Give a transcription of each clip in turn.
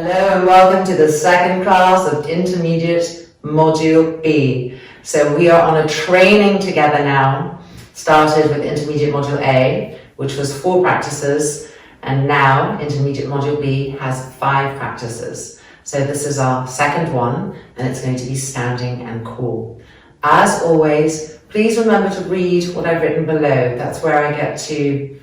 Hello and welcome to the second class of Intermediate Module B. So we are on a training together now. Started with Intermediate Module A, which was 4 practices, and now Intermediate Module B has 5 practices. So this is our second one, and it's going to be standing and core. As always, please remember to read what I've written below. That's where I get to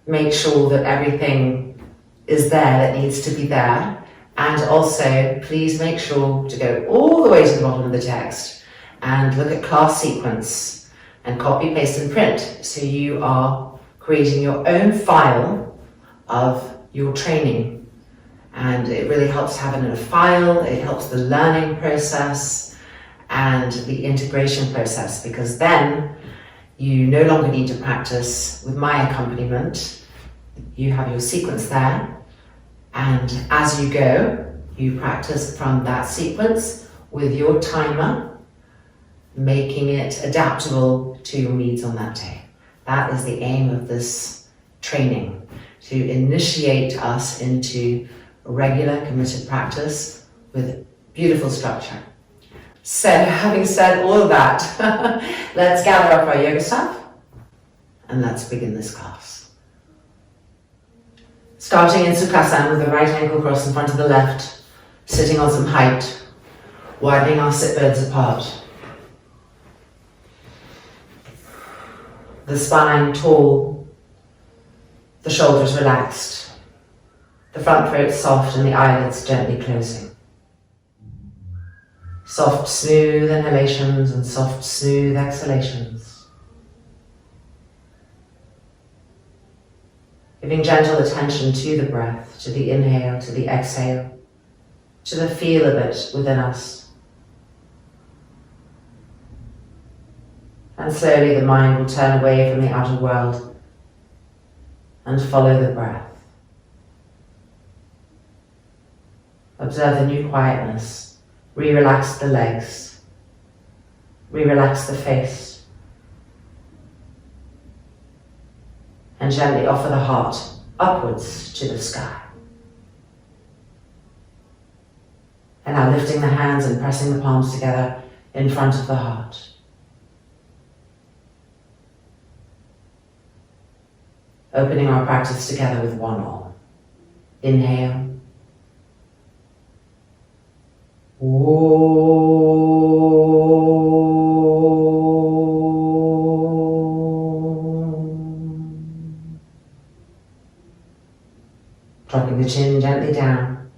make sure that everything is there that needs to be there. And also, please make sure to go all the way to the bottom of the text and look at class sequence and copy, paste and print. So you are creating your own file of your training. And it really helps to have it in a file. It helps the learning process and the integration process, because then you no longer need to practice with my accompaniment. You have your sequence there. And as you go, you practice from that sequence with your timer, making it adaptable to your needs on that day. That is the aim of this training, to initiate us into regular committed practice with beautiful structure. So, having said all of that, let's gather up our yoga stuff and let's begin this class. Starting in Sukhasana with the right ankle crossed in front of the left, sitting on some height, widening our sit bones apart. The spine tall, the shoulders relaxed, the front throat soft and the eyelids gently closing. Soft, smooth inhalations and soft, smooth exhalations. Giving gentle attention to the breath, to the inhale, to the exhale, to the feel of it within us. And slowly the mind will turn away from the outer world and follow the breath. Observe the new quietness. Re-relax the legs. Re-relax the face. And gently offer the heart upwards to the sky. And now lifting the hands and pressing the palms together in front of the heart. Opening our practice together with one arm. Inhale. Dropping the chin gently down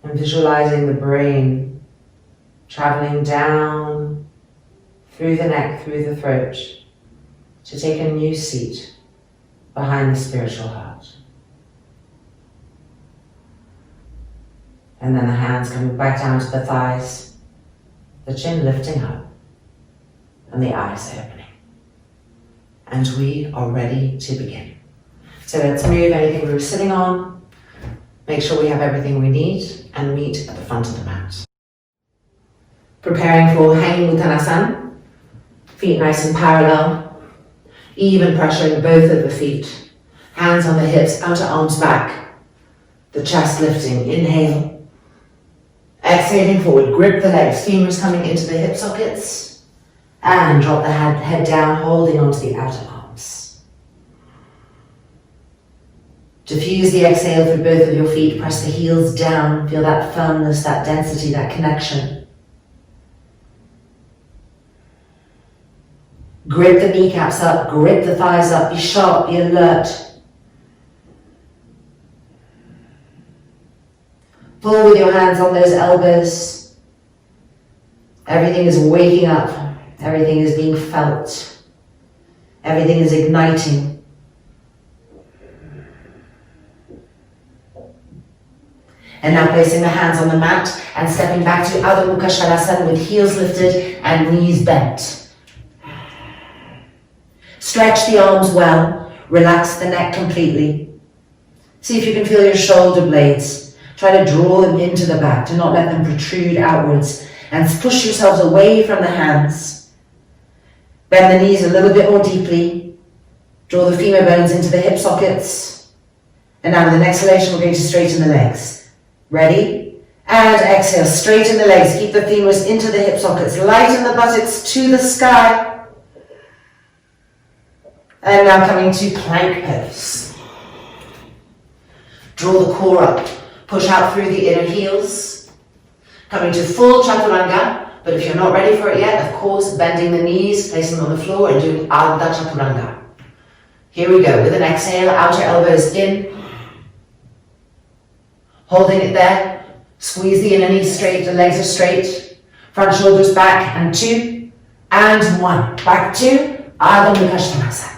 and visualizing the brain traveling down through the neck, through the throat, to take a new seat behind the spiritual heart. And then the hands coming back down to the thighs, the chin lifting up and the eyes opening. And we are ready to begin. So let's move anything we were sitting on, make sure we have everything we need, and meet at the front of the mat. Preparing for hanging Uttanasana, feet nice and parallel, even pressuring both of the feet, hands on the hips, outer arms back, the chest lifting, inhale, exhaling forward, grip the legs, femurs coming into the hip sockets, and drop the head down, holding onto the outer arms. Diffuse the exhale through both of your feet, press the heels down, feel that firmness, that density, that connection. Grip the kneecaps up, grip the thighs up, be sharp, be alert. Pull with your hands on those elbows. Everything is waking up, everything is being felt, everything is igniting. And now placing the hands on the mat and stepping back to Adho Mukha with heels lifted and knees bent. Stretch the arms well, relax the neck completely. See if you can feel your shoulder blades. Try to draw them into the back, do not let them protrude outwards, and push yourselves away from the hands. Bend the knees a little bit more deeply. Draw the femur bones into the hip sockets. And now with an exhalation, we're going to straighten the legs. Ready? And exhale, straighten the legs. Keep the femurs into the hip sockets. Lighten the buttocks to the sky. And now coming to plank pose. Draw the core up. Push out through the inner heels. Coming to full Chaturanga. But if you're not ready for it yet, of course, bending the knees, placing them on the floor and doing Ardha Chaturanga. Here we go. With an exhale, outer elbows in. Holding it there. Squeeze the inner knees straight, the legs are straight. Front shoulders back, and 2, and 1. Back to Adho Mukha.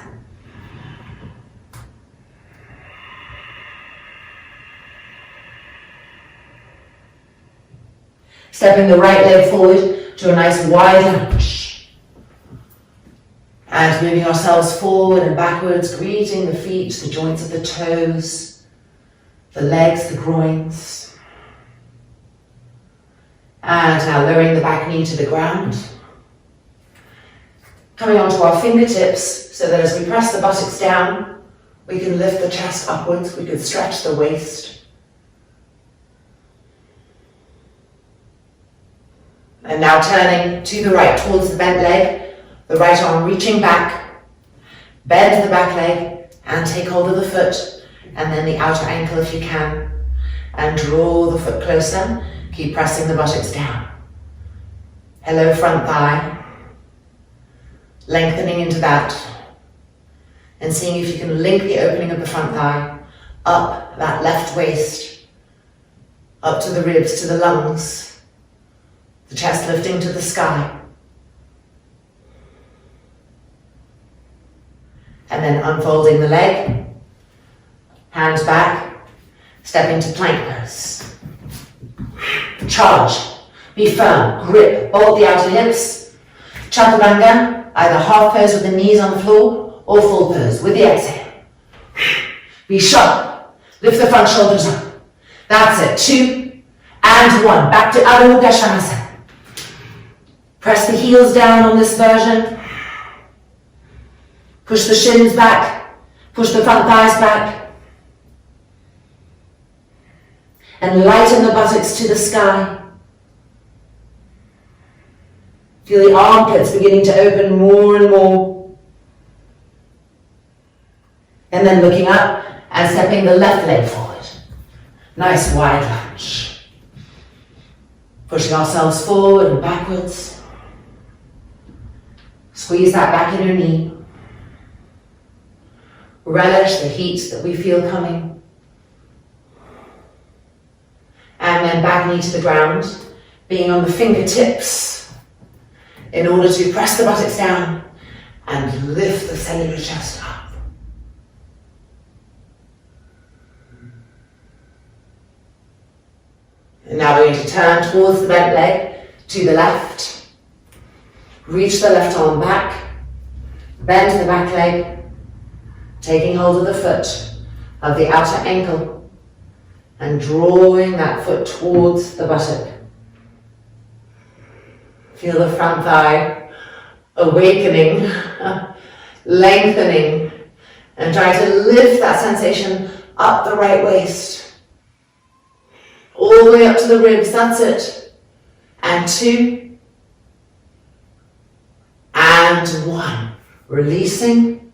Stepping the right leg forward to a nice wide lunge. And moving ourselves forward and backwards, greeting the feet, the joints of the toes, the legs, the groins. And now lowering the back knee to the ground. Coming onto our fingertips so that as we press the buttocks down, we can lift the chest upwards, we can stretch the waist. And now turning to the right towards the bent leg, the right arm reaching back, bend the back leg and take hold of the foot and then the outer ankle if you can, and draw the foot closer, keep pressing the buttocks down. Hello front thigh, lengthening into that and seeing if you can link the opening of the front thigh up that left waist, up to the ribs, to the lungs. The chest lifting to the sky. And then unfolding the leg, hands back, stepping to plank pose. Charge, be firm, grip, bolt the outer hips. Chaturanga, either half pose with the knees on the floor or full pose with the exhale. Be sharp, lift the front shoulders up. That's it, 2 and 1. Back to Adho Mukha. Press the heels down on this version. Push the shins back. Push the front thighs back. And lighten the buttocks to the sky. Feel the armpits beginning to open more and more. And then looking up and stepping the left leg forward. Nice wide lunge. Pushing ourselves forward and backwards. Squeeze that back inner knee. Relish the heat that we feel coming. And then back knee to the ground, being on the fingertips in order to press the buttocks down and lift the cellular chest up. And now we're going to turn towards the bent leg to the left. Reach the left arm back, bend the back leg, taking hold of the foot, of the outer ankle, and drawing that foot towards the buttock. Feel the front thigh awakening, lengthening, and try to lift that sensation up the right waist. All the way up to the ribs, that's it. And 2. And 1. Releasing,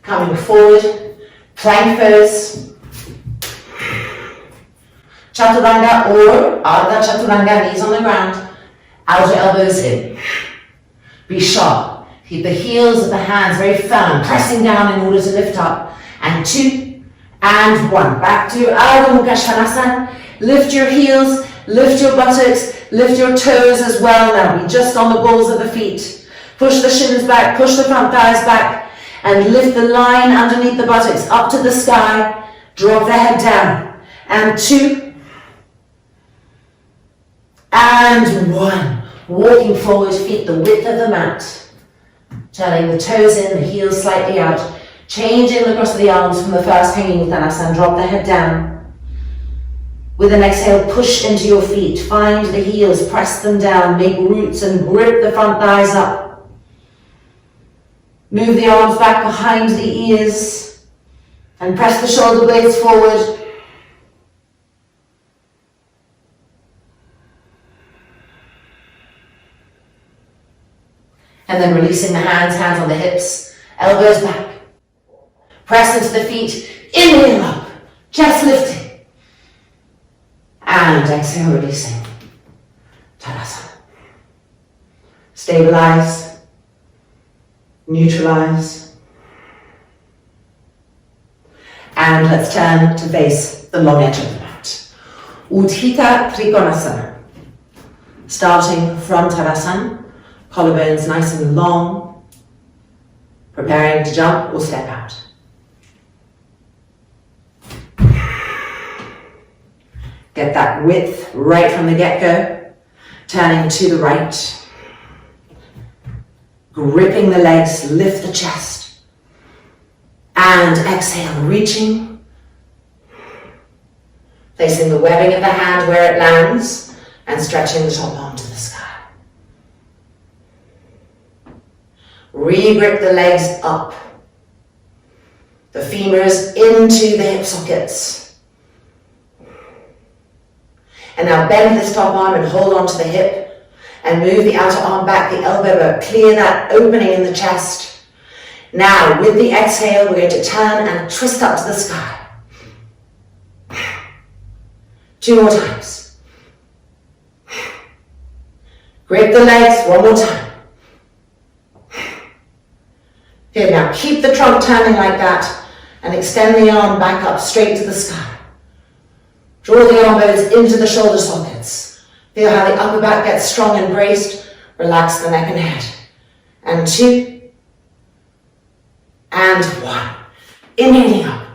coming forward, plank pose, Chaturanga or Ardha Chaturanga, knees on the ground, outer elbows in. Be sharp, keep the heels of the hands very firm, pressing down in order to lift up. And 2, and 1. Back to Adho Mukha. Lift your heels, lift your buttocks, lift your toes as well now. Be just on the balls of the feet. Push the shins back, push the front thighs back, and lift the line underneath the buttocks up to the sky. Drop the head down. And 2, and 1. Walking forward, feet the width of the mat. Turning the toes in, the heels slightly out. Changing the cross of the arms from the first hanging Uttanasana. Drop the head down. With an exhale, push into your feet. Find the heels, press them down. Make roots and grip the front thighs up. Move the arms back behind the ears And press the shoulder blades forward. And then releasing the hands on the hips, elbows back. Press into the feet, inhale up, chest lifting. And exhale, releasing. Tadasana. Stabilize, neutralize. And let's turn to face the long edge of the mat. Utthita Trikonasana. Starting from Tadasana. Collarbones nice and long, preparing to jump or step out. Get that width right from the get-go, turning to the right, gripping the legs, lift the chest, and exhale, reaching, placing the webbing of the hand where it lands, and stretching the top arm to the sky. Re-grip the legs up. The femurs into the hip sockets. And now bend this top arm and hold on to the hip and move the outer arm back, the elbow back. Clear that opening in the chest. Now with the exhale, we're going to turn and twist up to the sky. 2 more times. Grip the legs, 1 more time. Good, now keep the trunk turning like that and extend the arm back up straight to the sky. Draw the arm bones into the shoulder sockets. Feel how the upper back gets strong and braced. Relax the neck and head. And 2. And 1. Inhaling up.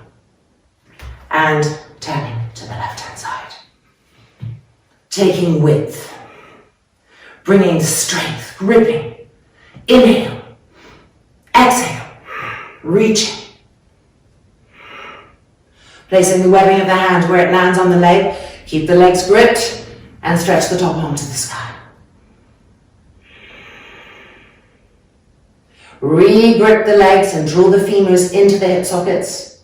And turning to the left-hand side. Taking width. Bringing strength, gripping. Inhale. Exhale, reaching. Placing the webbing of the hand where it lands on the leg. Keep the legs gripped and stretch the top arm to the sky. Re-grip the legs and draw the femurs into the hip sockets.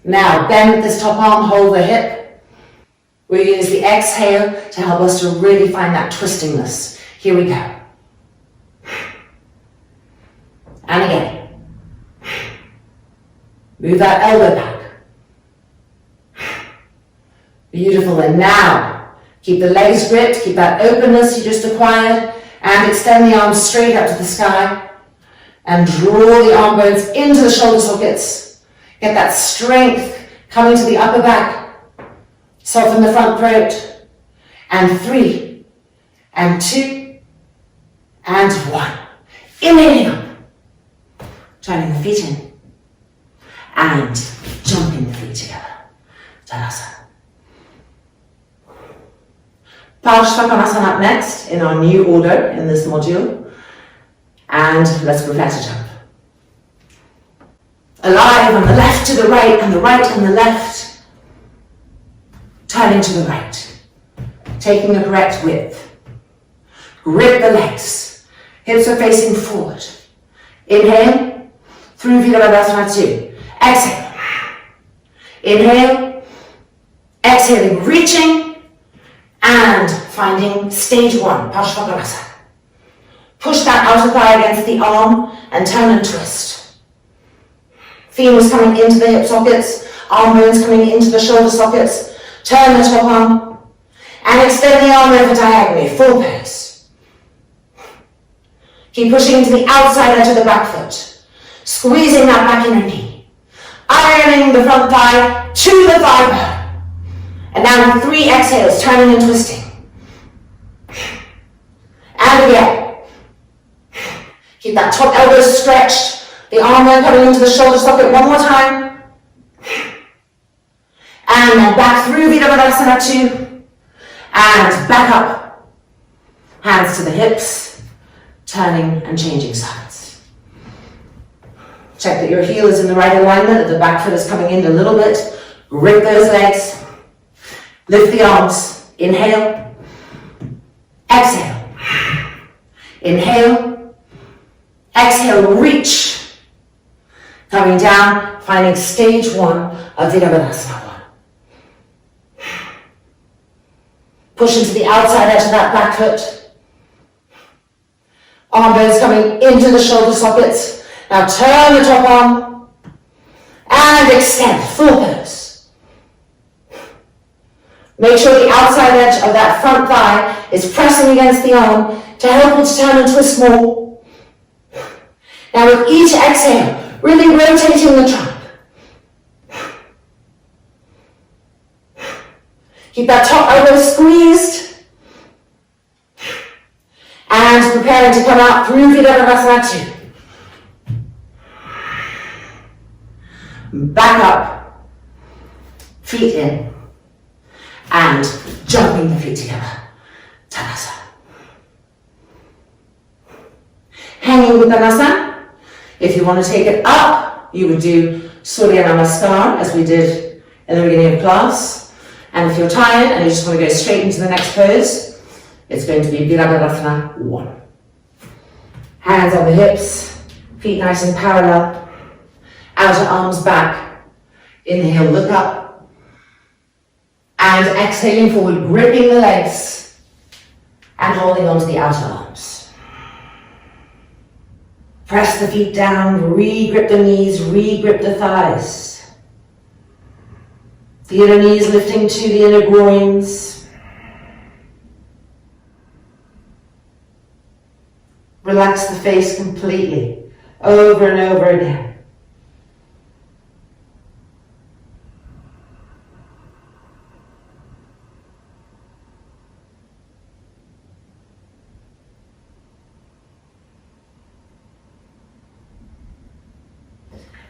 Now bend this top arm, hold the hip. We'll use the exhale to help us to really find that twistingness. Here we go. And again. Move that elbow back. Beautiful. And now, keep the legs gripped, keep that openness you just acquired, and extend the arms straight up to the sky. And draw the arm bones into the shoulder sockets. Get that strength coming to the upper back. Soften the front throat. And 3, and 2, and 1. Inhaling up. Turning the feet in. And jumping the feet together. Tadasana. Padasana up next in our new order in this module. And let's prepare to jump. Alive on the left to the right and the right and the left. Turning to the right. Taking the correct width. Grip the legs. Hips are facing forward. Inhale, through Virabhadrasana 2. Exhale. Inhale, exhaling, reaching, and finding stage 1, Padasana. Push that outer thigh against the arm and turn and twist. Femurs coming into the hip sockets, arm bones coming into the shoulder sockets. Turn the top arm and extend the arm over diagonally, full pose. Keep pushing into the outside edge of the back foot. Squeezing that back inner knee. Ironing the front thigh to the thigh bone. And now 3 exhales, turning and twisting. And again. Keep that top elbow stretched. The arm then coming into the shoulder socket 1 more time. And then back through Virabhadrasana 2. And back up. Hands to the hips. Turning and changing sides. Check that your heel is in the right alignment, that the back foot is coming in a little bit. Grip those legs. Lift the arms. Inhale. Exhale. Inhale. Exhale, reach. Coming down, finding stage 1 of Virabhadrasana 1. Push into the outside edge of that back foot. Arm bones coming into the shoulder sockets. Now turn the top arm and extend, full pose. Make sure the outside edge of that front thigh is pressing against the arm to help it turn and twist more. Now with each exhale, really rotating the trunk. Keep that top elbow squeezed. And preparing to come out through Virabhadrasana 2. Back up, feet in, and jumping the feet together. Tadasana. Hanging Uttanasana. If you want to take it up, you would do Surya Namaskar, as we did in the beginning of class. And if you're tired and you just want to go straight into the next pose, it's going to be Virabhadrasana 1. Hands on the hips, feet nice and parallel. Outer arms back. Inhale, look up. And exhaling forward, gripping the legs and holding onto the outer arms. Press the feet down, re-grip the knees, re-grip the thighs. The inner knees lifting to the inner groins. Relax the face completely, over and over again.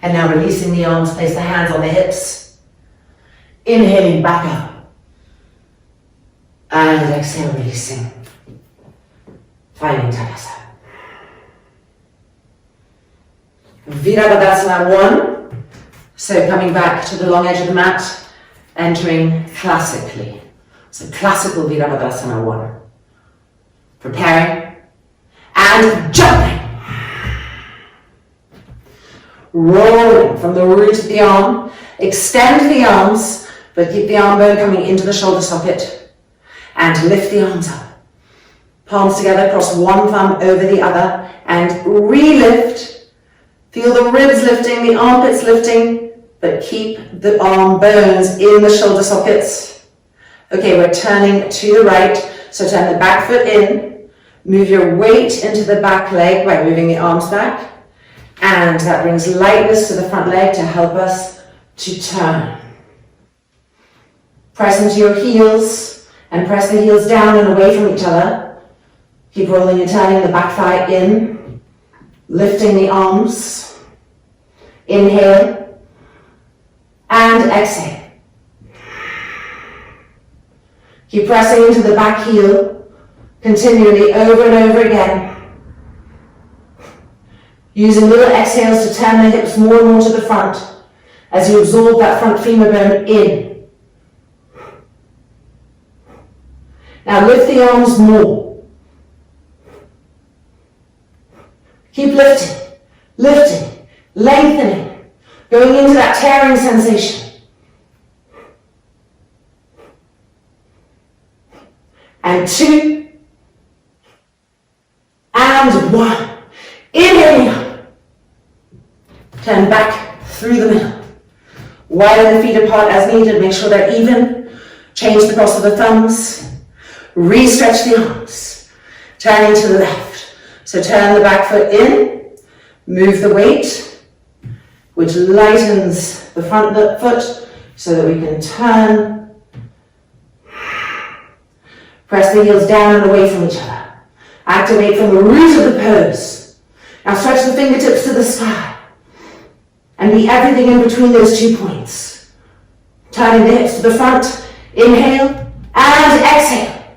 And now releasing the arms, place the hands on the hips. Inhaling back up. And exhale, releasing. Finding Tadasana. Virabhadrasana 1. So coming back to the long edge of the mat, entering classically. So classical Virabhadrasana 1. Preparing and jumping. Rolling from the root of the arm, extend the arms, but keep the arm bone coming into the shoulder socket, and lift the arms up. Palms together, cross one thumb over the other, and re-lift. Feel the ribs lifting, the armpits lifting, but keep the arm bones in the shoulder sockets. Okay, we're turning to the right, so turn the back foot in, move your weight into the back leg by moving the arms back. And that brings lightness to the front leg to help us to turn. Press into your heels and press the heels down and away from each other. Keep rolling and turning the back thigh in, lifting the arms. Inhale and exhale. Keep pressing into the back heel, continually over and over again. Using little exhales to turn the hips more and more to the front as you absorb that front femur bone in. Now lift the arms more. Keep lifting, lifting, lengthening, going into that tearing sensation. And 2, and 1. Inhaling up. Turn back through the middle. Widen the feet apart as needed. Make sure they're even. Change the cross of the thumbs. Re-stretch the arms. Turning to the left. So turn the back foot in. Move the weight, which lightens the front foot so that we can turn. Press the heels down and away from each other. Activate from the root of the pose. Now stretch the fingertips to the sky and be everything in between those 2 points. Turning the hips to the front, inhale and exhale.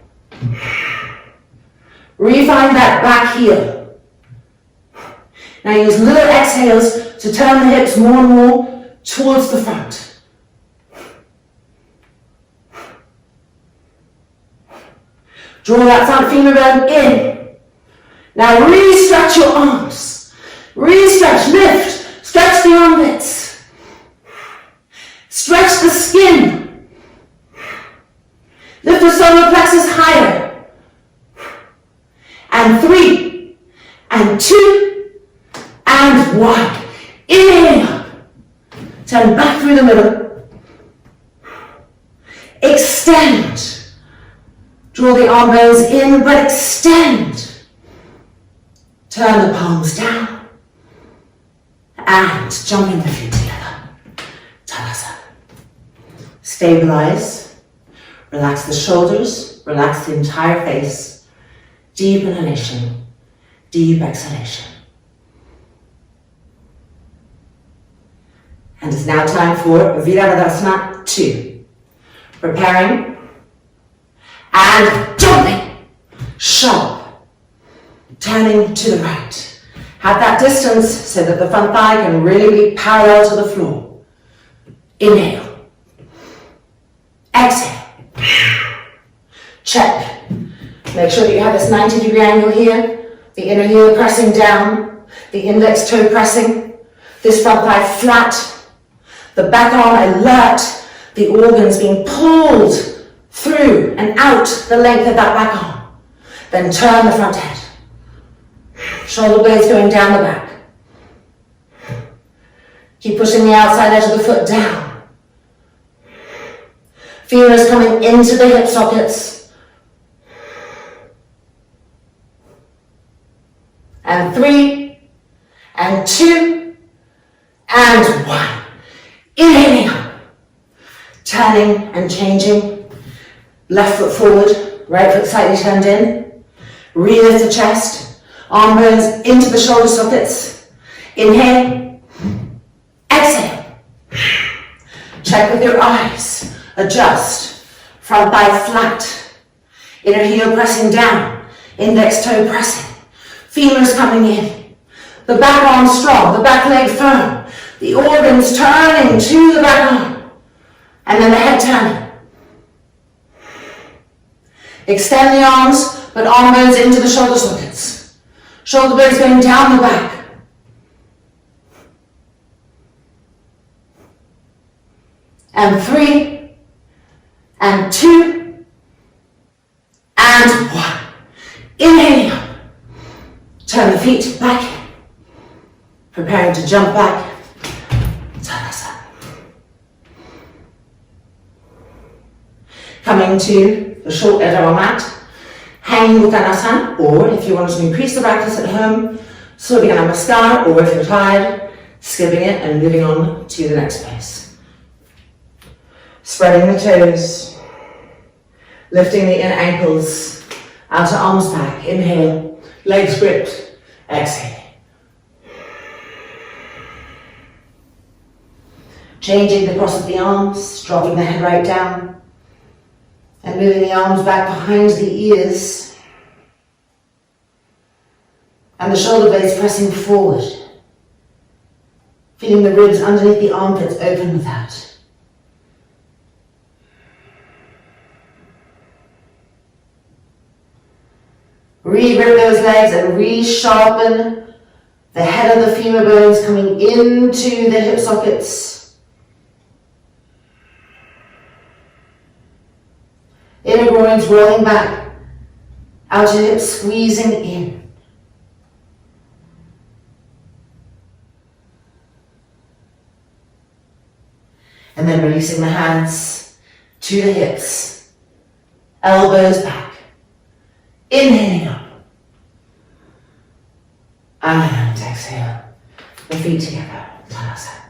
Refine that back heel. Now use little exhales to turn the hips more and more towards the front. Draw that front femur bone in. Now re-stretch your arms. Re-stretch, lift, Stretch the armpits. Stretch the skin. Lift the solar plexus higher. And 3, and 2, and 1. Inhale up. Turn back through the middle. Extend. Draw the arm bones in, but extend. Turn the palms down. And jumping the feet together. Tadasana. Stabilize. Relax the shoulders. Relax the entire face. Deep inhalation. Deep exhalation. And it's now time for Virabhadrasana 2. Preparing. And jumping. Sharp. Turning to the right. Have that distance so that the front thigh can really be parallel to the floor. Inhale. Exhale. Check. Make sure that you have this 90-degree angle here. The inner heel pressing down. The index toe pressing. This front thigh flat. The back arm alert. The organs being pulled through and out the length of that back arm. Then turn the front head. Shoulder blades going down the back. Keep pushing the outside edge of the foot down. Femurs coming into the hip sockets. And 3, and 2, and 1. Inhaling up. Turning and changing. Left foot forward, right foot slightly turned in. Relift the chest. Arm bones into the shoulder sockets. Inhale. Exhale. Check with your eyes. Adjust. Front thigh flat. Inner heel pressing down. Index toe pressing. Femurs coming in. The back arm strong. The back leg firm. The organs turning to the back arm. And then the head turning. Extend the arms, but arm bones into the shoulder sockets. Shoulder blades going down the back. And 3, and 2, and 1. Inhaling up. Turn the feet back in. Preparing to jump back. Tadasana. Coming to the short edge of our mat. Hanging Uttanasana, or if you want to increase the practice at home, swimming a namaskar, or if you're tired, skipping it and moving on to the next place. Spreading the toes, lifting the inner ankles, outer arms back, inhale, legs gripped, exhale. Changing the cross of the arms, dropping the head right down. And moving the arms back behind the ears. And the shoulder blades pressing forward. Feeling the ribs underneath the armpits open with that. Re-grip those legs and re-sharpen the head of the femur bones coming into the hip sockets. Inner groins rolling back, outer hips squeezing in. And then releasing the hands to the hips, elbows back, inhaling up. And exhale, the feet together, Tadasana.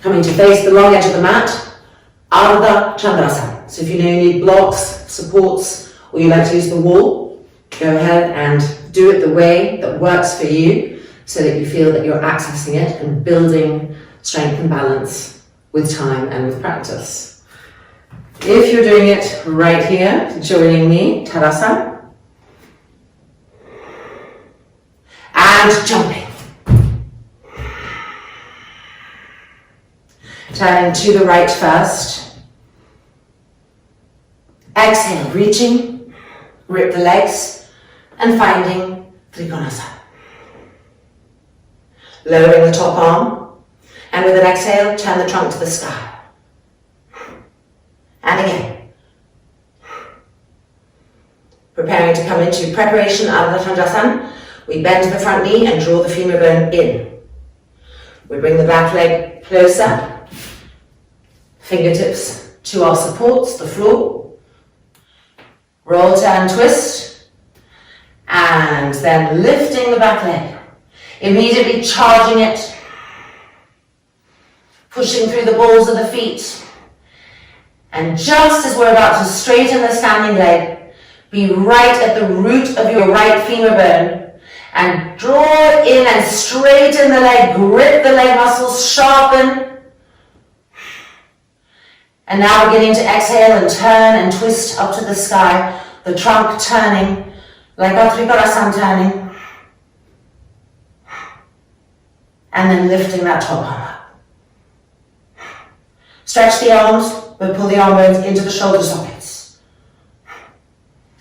Coming to face the long edge of the mat, Ardha Chandrasana. So if you know you need blocks, supports, or you like to use the wall, go ahead and do it the way that works for you so that you feel that you're accessing it and building strength and balance with time and with practice. If you're doing it right here, joining me, Tadasana, and jumping. Turning to the right first. Exhale, reaching, rip the legs, and finding Trikonasana. Lowering the top arm, and with an exhale, turn the trunk to the sky. And again. Preparing to come into preparation Ardha Chandrasana, we bend the front knee and draw the femur bone in. We bring the back leg closer, fingertips to our supports, the floor. Roll, turn, twist, and then lifting the back leg. Immediately charging it, pushing through the balls of the feet. And just as we're about to straighten the standing leg, be right at the root of your right femur bone and draw it in and straighten the leg, grip the leg muscles, sharpen. And now beginning to exhale and turn and twist up to the sky, the trunk turning, like our Trikonasana turning. And then lifting that top arm up. Stretch the arms, but pull the arm bones into the shoulder sockets.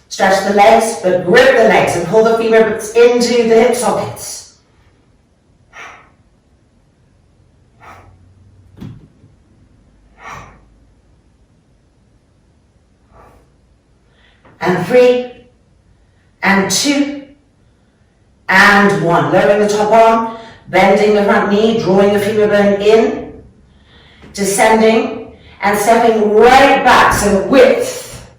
Stretch the legs, but grip the legs and pull the femur bones into the hip sockets. And 3, and 2, and 1. Lowering the top arm, bending the front knee, drawing the femur bone in, descending, and stepping right back, so width.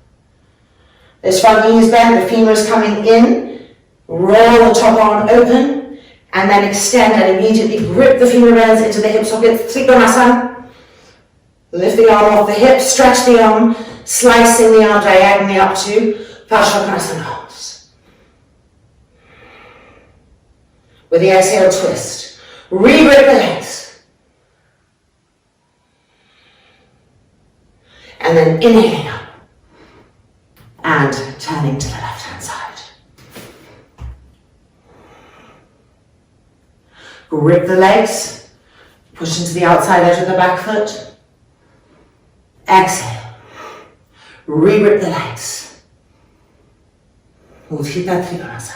This front knee is bent, the femur is coming in, roll the top arm open, and then extend and immediately grip the femur bones into the hip sockets, Trikonasana. Lift the arm off the hip, stretch the arm, slicing the arm diagonally up to Padasana. With the exhale, twist. Re-grip the legs. And then inhaling up. And turning to the left-hand side. Grip the legs. Push into the outside edge of the back foot. Exhale. Re-grip the legs. Uttita Trikonasana.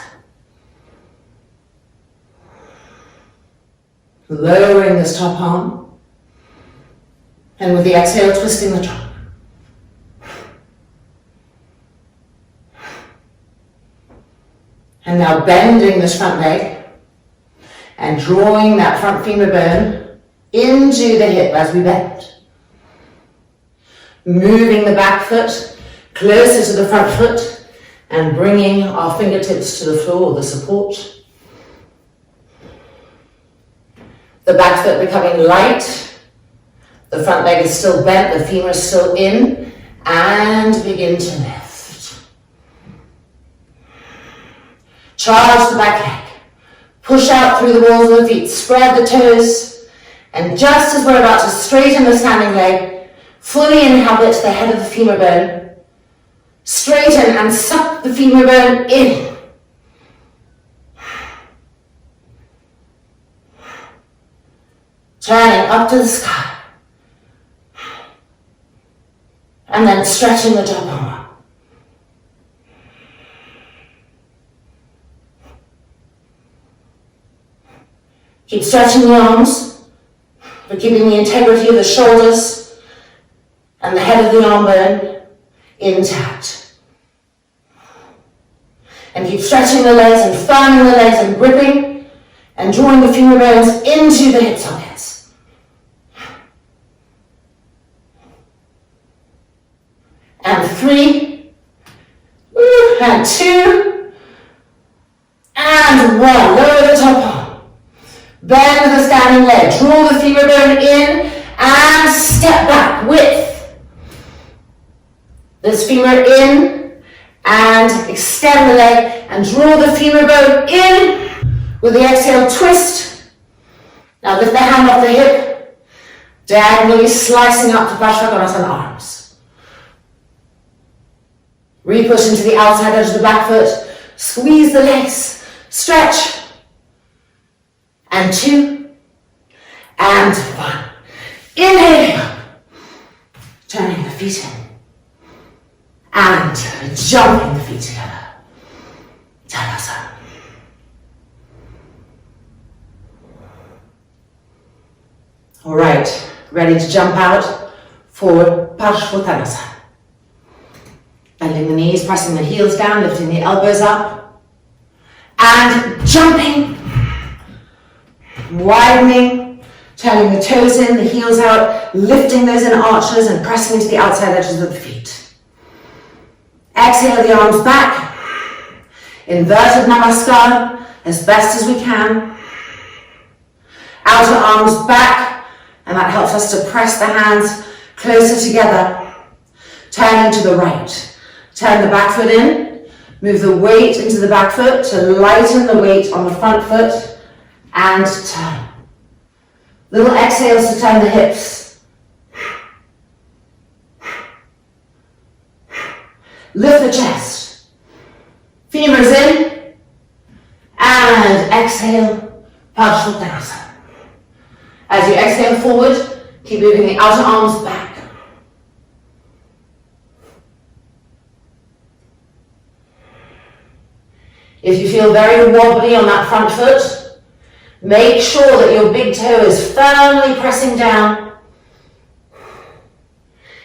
Lowering this top arm, and with the exhale, twisting the trunk. And now bending this front leg, and drawing that front femur bone into the hip as we bend. Moving the back foot closer to the front foot, and bringing our fingertips to the floor, the support. The back foot becoming light, the front leg is still bent, the femur is still in, and begin to lift. Charge the back leg, push out through the balls of the feet, spread the toes, and just as we're about to straighten the standing leg, fully inhabit the head of the femur bone, straighten and suck the femur bone in. Turning up to the sky. And then stretching the top arm up. Keep stretching the arms, but keeping the integrity of the shoulders and the head of the arm bone intact. And keep stretching the legs and firming the legs and gripping and drawing the femur bones into the hip sockets. And 3, and 2, and 1. Lower the top arm. Bend the standing leg. Draw the femur bone in and step back width. This femur in and extend the leg and draw the femur bone in. With the exhale, twist. Now lift the hand off the hip, diagonally slicing up to Padasana arms. Re-push into the outside edge of the back foot. Squeeze the legs. Stretch. And 2. And 1. Inhaling up. Turning the feet in. And jumping the feet together. Tadasana. Ready to jump out for Padasana. Bending the knees, pressing the heels down, lifting the elbows up. And jumping. Widening. Turning the toes in, the heels out, lifting those in arches and pressing into the outside edges of the feet. Exhale the arms back. Inverted Namaskar as best as we can. Outer arms back, and that helps us to press the hands closer together. Turning to the right. Turn the back foot in. Move the weight into the back foot to lighten the weight on the front foot and turn. Little exhales to turn the hips. Lift the chest. Femurs in. And exhale, Padasana. As you exhale forward, keep moving the outer arms back. If you feel very wobbly on that front foot, make sure that your big toe is firmly pressing down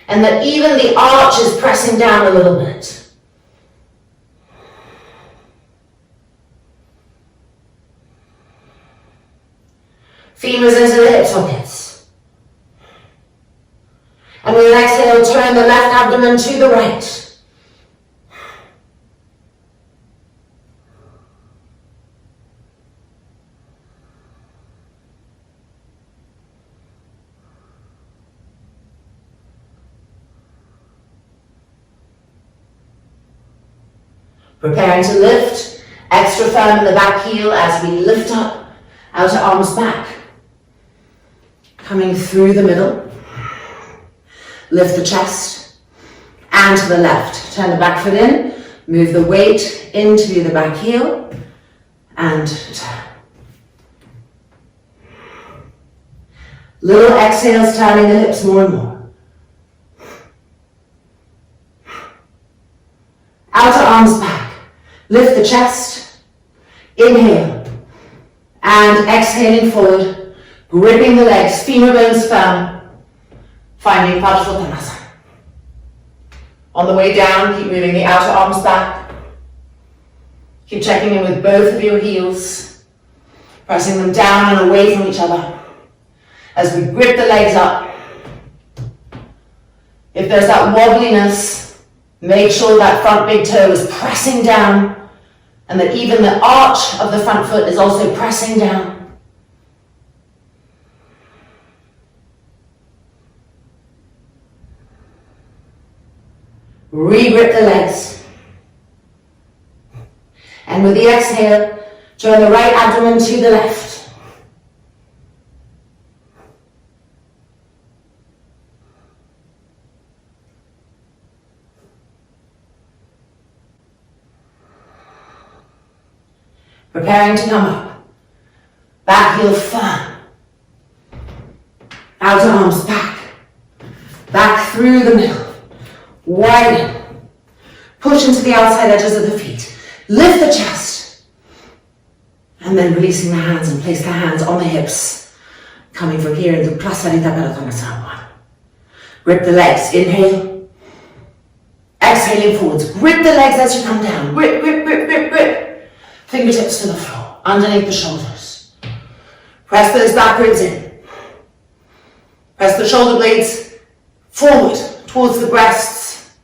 and that even the arch is pressing down a little bit. Femurs into the hip sockets. And with an exhale, turn the left abdomen to the right. Preparing to lift, extra firm in the back heel as we lift up, outer arms back. Coming through the middle. Lift the chest and to the left. Turn the back foot in, move the weight into the back heel and turn. Little exhales, turning the hips more and more. Outer arms back. Lift the chest, inhale, and exhaling forward, gripping the legs, femur bones firm, finding Padasana. On the way down, keep moving the outer arms back. Keep checking in with both of your heels, pressing them down and away from each other as we grip the legs up. If there's that wobbliness, make sure that front big toe is pressing down and that even the arch of the front foot is also pressing down. Re-grip the legs. And with the exhale, turn the right abdomen to the left. Preparing to come up. Back heel firm. Outer arms back. Back through the middle. Widen. Push into the outside edges of the feet. Lift the chest. And then releasing the hands and place the hands on the hips. Coming from here into Prasarita Padottanasanal. Grip the legs. Inhale. Exhaling forwards. Grip the legs as you come down. Grip, grip, grip, grip, grip. Fingertips to the floor, underneath the shoulders. Press those back ribs in. Press the shoulder blades forward towards the breasts.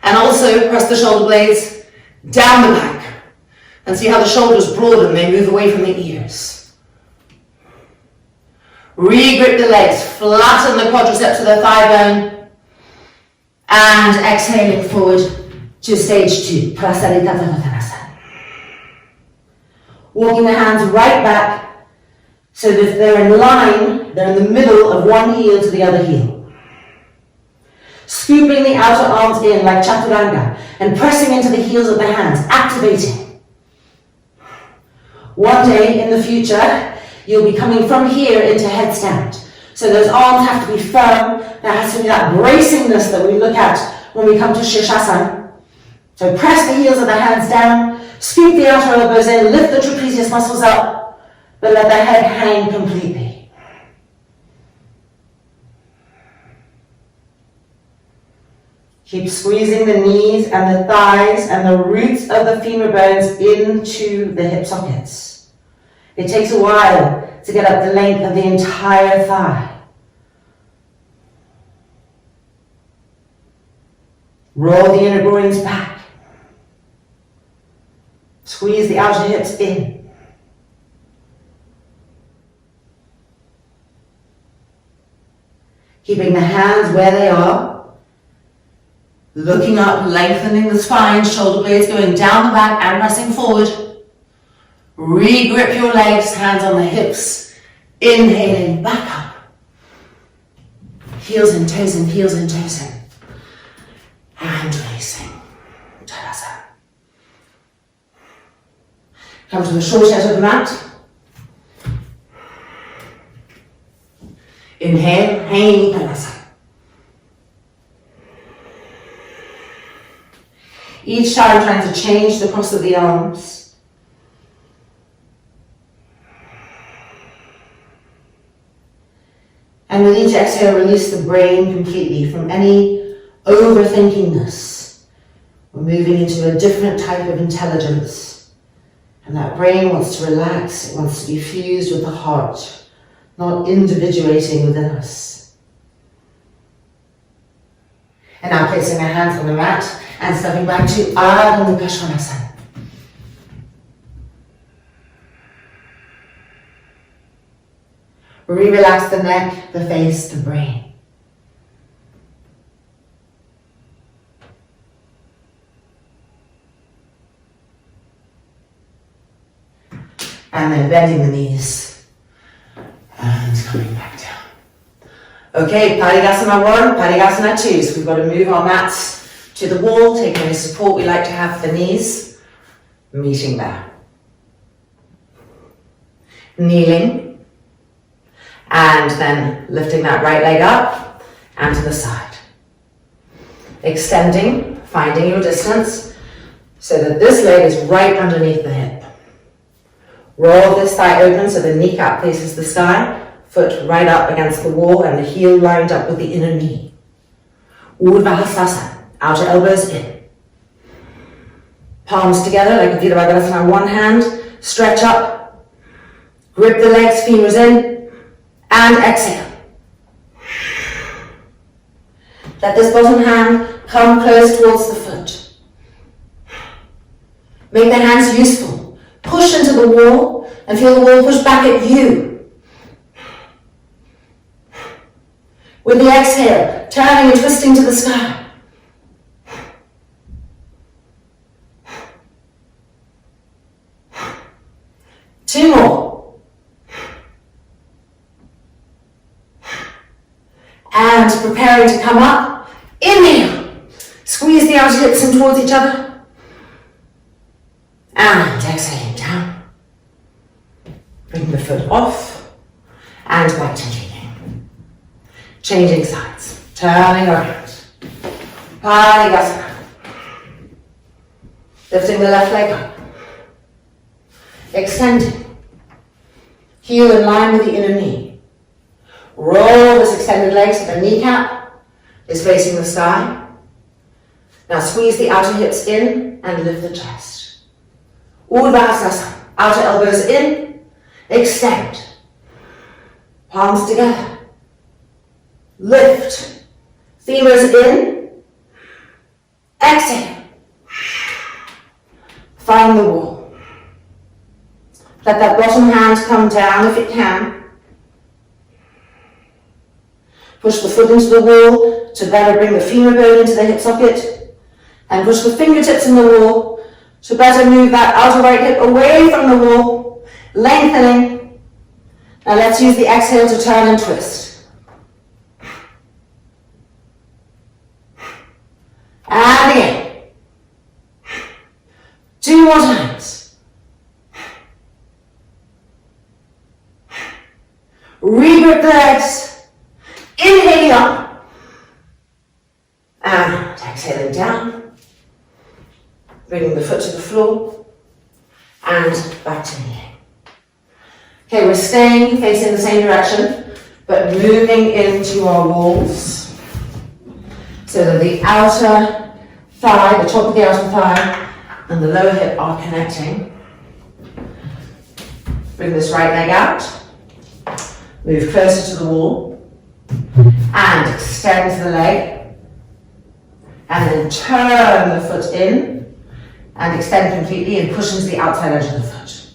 And also press the shoulder blades down the back. And see how the shoulders broaden, they move away from the ears. Re-grip the legs, flatten the quadriceps to the thigh bone. And exhaling forward to stage 2, Prasarita Padottanasanal. Walking the hands right back so that they're in line, they're in the middle of one heel to the other heel. Scooping the outer arms in like Chaturanga and pressing into the heels of the hands, activating. One day in the future, you'll be coming from here into headstand. So those arms have to be firm. There has to be that bracingness that we look at when we come to Sukhasana. So press the heels of the hands down. Scoop the outer elbows in, lift the trapezius muscles up, but let the head hang completely. Keep squeezing the knees and the thighs and the roots of the femur bones into the hip sockets. It takes a while to get up the length of the entire thigh. Roll the inner groins back. Squeeze the outer hips in. Keeping the hands where they are. Looking up, lengthening the spine, shoulder blades going down the back and pressing forward. Re-grip your legs, hands on the hips. Inhaling, back up. Heels and toes in, heels and toes in. And releasing. Tadasana. Come to the short edge of the mat. Inhale, hanging Padasana. Each time trying to change the cross of the arms. And with each exhale, release the brain completely from any overthinkingness. We're moving into a different type of intelligence. And that brain wants to relax, it wants to be fused with the heart, not individuating within us. And now placing our hands on the mat and stepping back to Ardha Svanasana. Re-relax the neck, the face, the brain. And then bending the knees and coming back down. Okay, Padasana 1, Padasana 2. So we've got to move our mats to the wall, taking any support we like to have for the knees, meeting there. Kneeling, and then lifting that right leg up and to the side. Extending, finding your distance, so that this leg is right underneath the hip. Roll this thigh open so the kneecap faces the sky, foot right up against the wall and the heel lined up with the inner knee. Urdha Hastasana. Outer elbows in. Palms together like a Virabhadrasana on one hand. Stretch up. Grip the legs, femurs in. And exhale. Let this bottom hand come close towards the foot. Make the hands useful. Push into the wall and feel the wall push back at you. With the exhale, turning and twisting to the sky. Two more. And preparing to come up. Inhale. Squeeze the outer hips in towards each other. And exhaling down. Bring the foot off. And back to kneeling. Changing sides. Turning around. Padasana. Lifting the left leg up. Extending. Heel in line with the inner knee. Roll this extended leg so the kneecap is facing the sky. Now squeeze the outer hips in and lift the chest. Urdha Hastasana. Outer elbows in. Extend. Palms together. Lift. Femurs in. Exhale. Find the wall. Let that bottom hand come down if it can. Push the foot into the wall to better bring the femur bone into the hip socket. And push the fingertips in the wall to better move that outer right hip away from the wall, lengthening. Now let's use the exhale to turn and twist. And again. Two more times. Re-grip the legs. Inhaling up. And exhaling down. Bringing the foot to the floor. And back to kneeling. Okay, we're staying facing the same direction, but moving into our walls. so that the outer thigh, the top of the outer thigh, and the lower hip are connecting. Bring this right leg out. Move closer to the wall. And extend the leg. And then turn the foot in. And extend completely and push into the outside edge of the foot.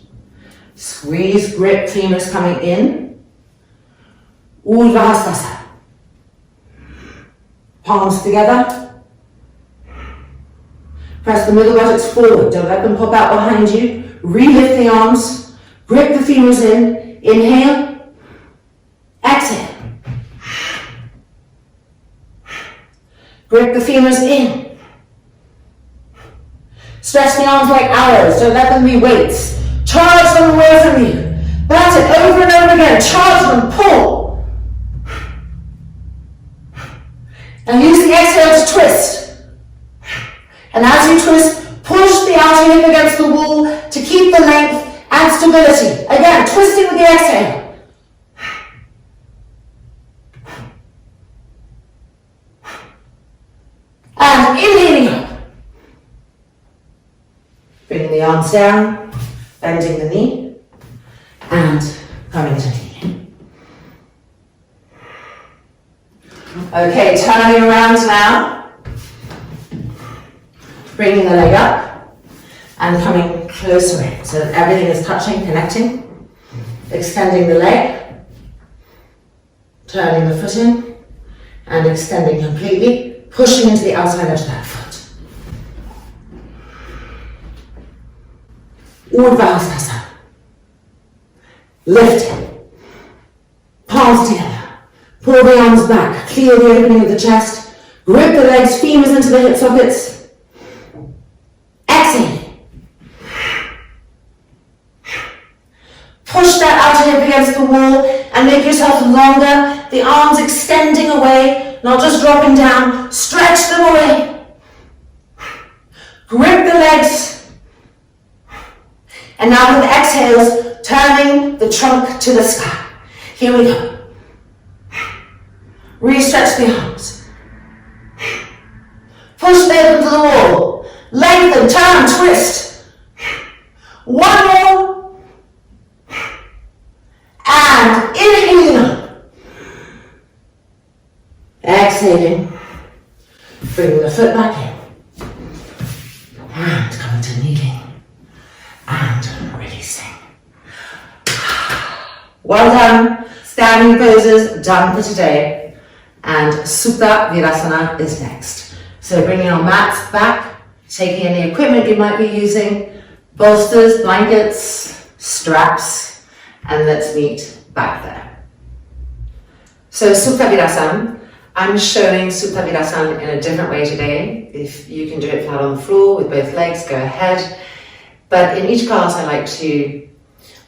Squeeze, grip, femurs coming in. Urdha Hastasana. Palms together. Press the middle buttocks forward. Don't let them pop out behind you. Relift the arms. Grip the femurs in. Inhale. Exhale. Grip the femurs in. Stretch the arms like arrows. Don't let them be weights. Charge them away from you. That's it. Over and over again. Charge them. Pull. And use the exhale to twist. And as you twist, push the outer hip against the wall to keep the length and stability. Again, twisting with the exhale. And inhaling up. Bringing the arms down, bending the knee, and coming to knee. Okay, turning around now. Bringing the leg up and coming closer in so that everything is touching, connecting. Extending the leg, turning the foot in, and extending completely, pushing into the outside edge of that foot. Urdha Hastasana. Lifting. Palms together. Pull the arms back. Clear the opening of the chest. Grip the legs, femurs into the hip sockets. Exhale. Push that outer hip against the wall and make yourself longer. The arms extending away, not just dropping down. Stretch them away. Grip the legs. And now with exhales, turning the trunk to the sky. Here we go. Re-stretch the arms. Push them to the wall. Lengthen, turn, twist. One more. And inhaling up. Exhaling. Bringing the foot back in. And coming to kneeling. And releasing. Well done. Standing poses done for today. And Supta Virasana is next. So bringing our mats back. Taking any equipment you might be using, bolsters, blankets, straps, and let's meet back there. So Supta Virasana, I'm showing Supta Virasana in a different way today. If you can do it flat on the floor with both legs, go ahead. But in each class I like to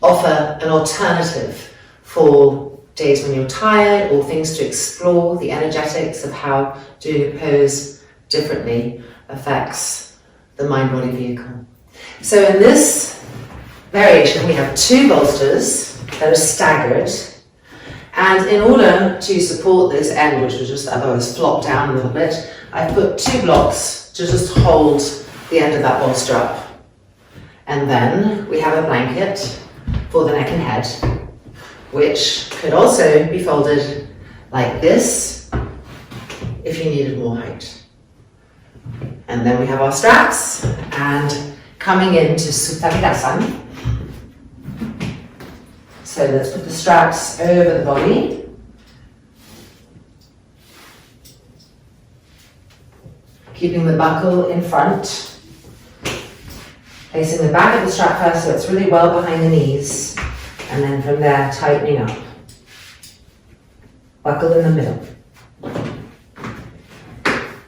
offer an alternative for days when you're tired or things to explore the energetics of how doing a pose differently affects the mind-body vehicle. So in this variation we have two bolsters that are staggered, and in order to support this end, which was just otherwise flop down a little bit, I put two blocks to just hold the end of that bolster up. And then we have a blanket for the neck and head, which could also be folded like this if you needed more height. And then we have our straps, and coming into Supta Virasana. So let's put the straps over the body. Keeping the buckle in front. Placing the back of the strap first so it's really well behind the knees. And then from there, tightening up. Buckle in the middle.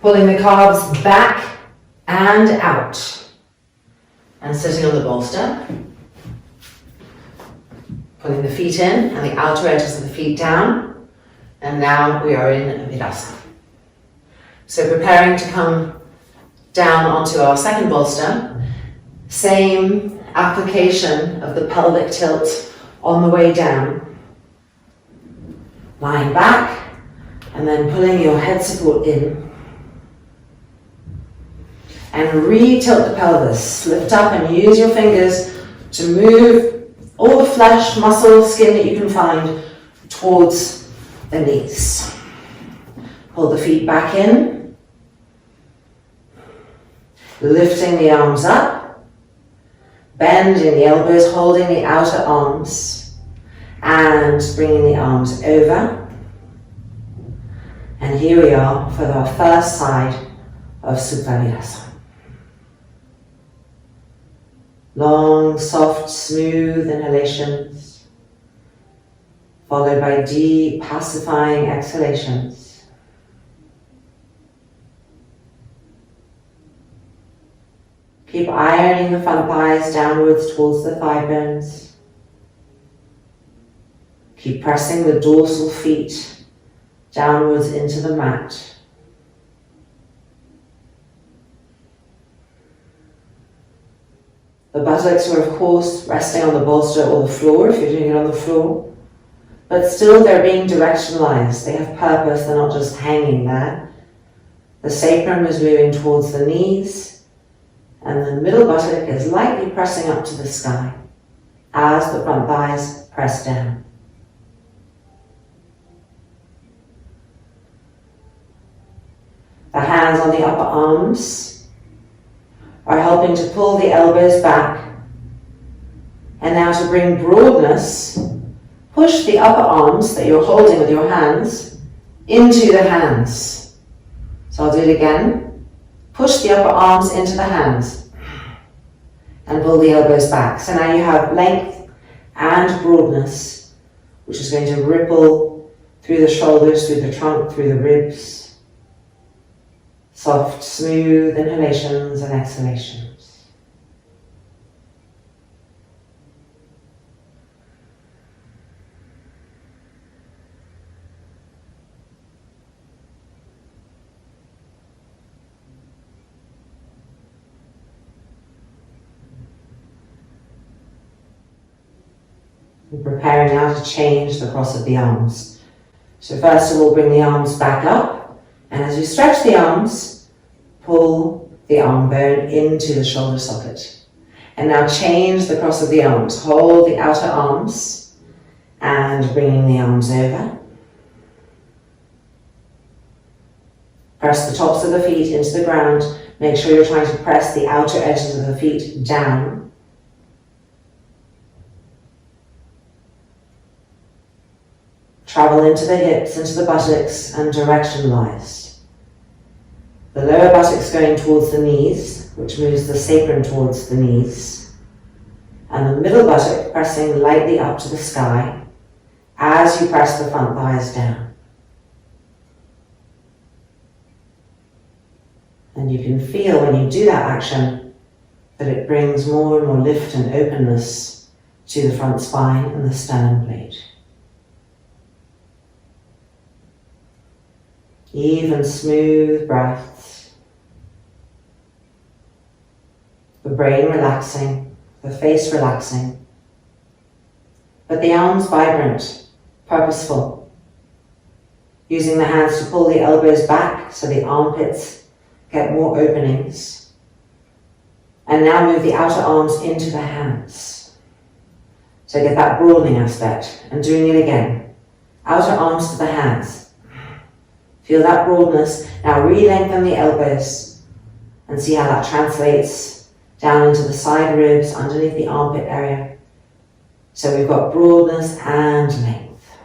Pulling the calves back and out. And sitting on the bolster. Pulling the feet in and the outer edges of the feet down. And now we are in Virasa. So preparing to come down onto our second bolster. Same application of the pelvic tilt on the way down. Lying back and then pulling your head support in. and re-tilt the pelvis. Lift up and use your fingers to move all the flesh, muscle, skin that you can find towards the knees. Pull the feet back in, lifting the arms up, bending the elbows, holding the outer arms, and bringing the arms over. And here we are for our first side of Supta Virasa. Long, soft, smooth inhalations, followed by deep, pacifying exhalations. Keep ironing the front thighs downwards towards the thigh bones. Keep pressing the dorsal feet downwards into the mat. The buttocks are of course resting on the bolster or the floor if you're doing it on the floor, but still they're being directionalized. They have purpose, they're not just hanging there. The sacrum is moving towards the knees and the middle buttock is lightly pressing up to the sky as the front thighs press down. The hands on the upper arms are helping to pull the elbows back. And now to bring broadness, push the upper arms that you're holding with your hands into the hands. So I'll do it again. Push the upper arms into the hands and pull the elbows back. So now you have length and broadness, which is going to ripple through the shoulders, through the trunk, through the ribs. Soft, smooth inhalations and exhalations. We're preparing now to change the cross of the arms. So first of all, bring the arms back up. And as you stretch the arms, pull the arm bone into the shoulder socket. And now change the cross of the arms. Hold the outer arms and bringing the arms over. Press the tops of the feet into the ground. Make sure you're trying to press the outer edges of the feet down. Travel into the hips, into the buttocks, and directionalize. The lower buttocks going towards the knees, which moves the sacrum towards the knees. And the middle buttock pressing lightly up to the sky as you press the front thighs down. And you can feel when you do that action that it brings more and more lift and openness to the front spine and the sternum blade. Even smooth breaths. The brain relaxing, the face relaxing, but the arms vibrant, purposeful. Using the hands to pull the elbows back so the armpits get more openings. And now move the outer arms into the hands. So get that broadening aspect, and doing it again. Outer arms to the hands. Feel that broadness. Now re-lengthen the elbows and see how that translates down into the side ribs, underneath the armpit area. So we've got broadness and length.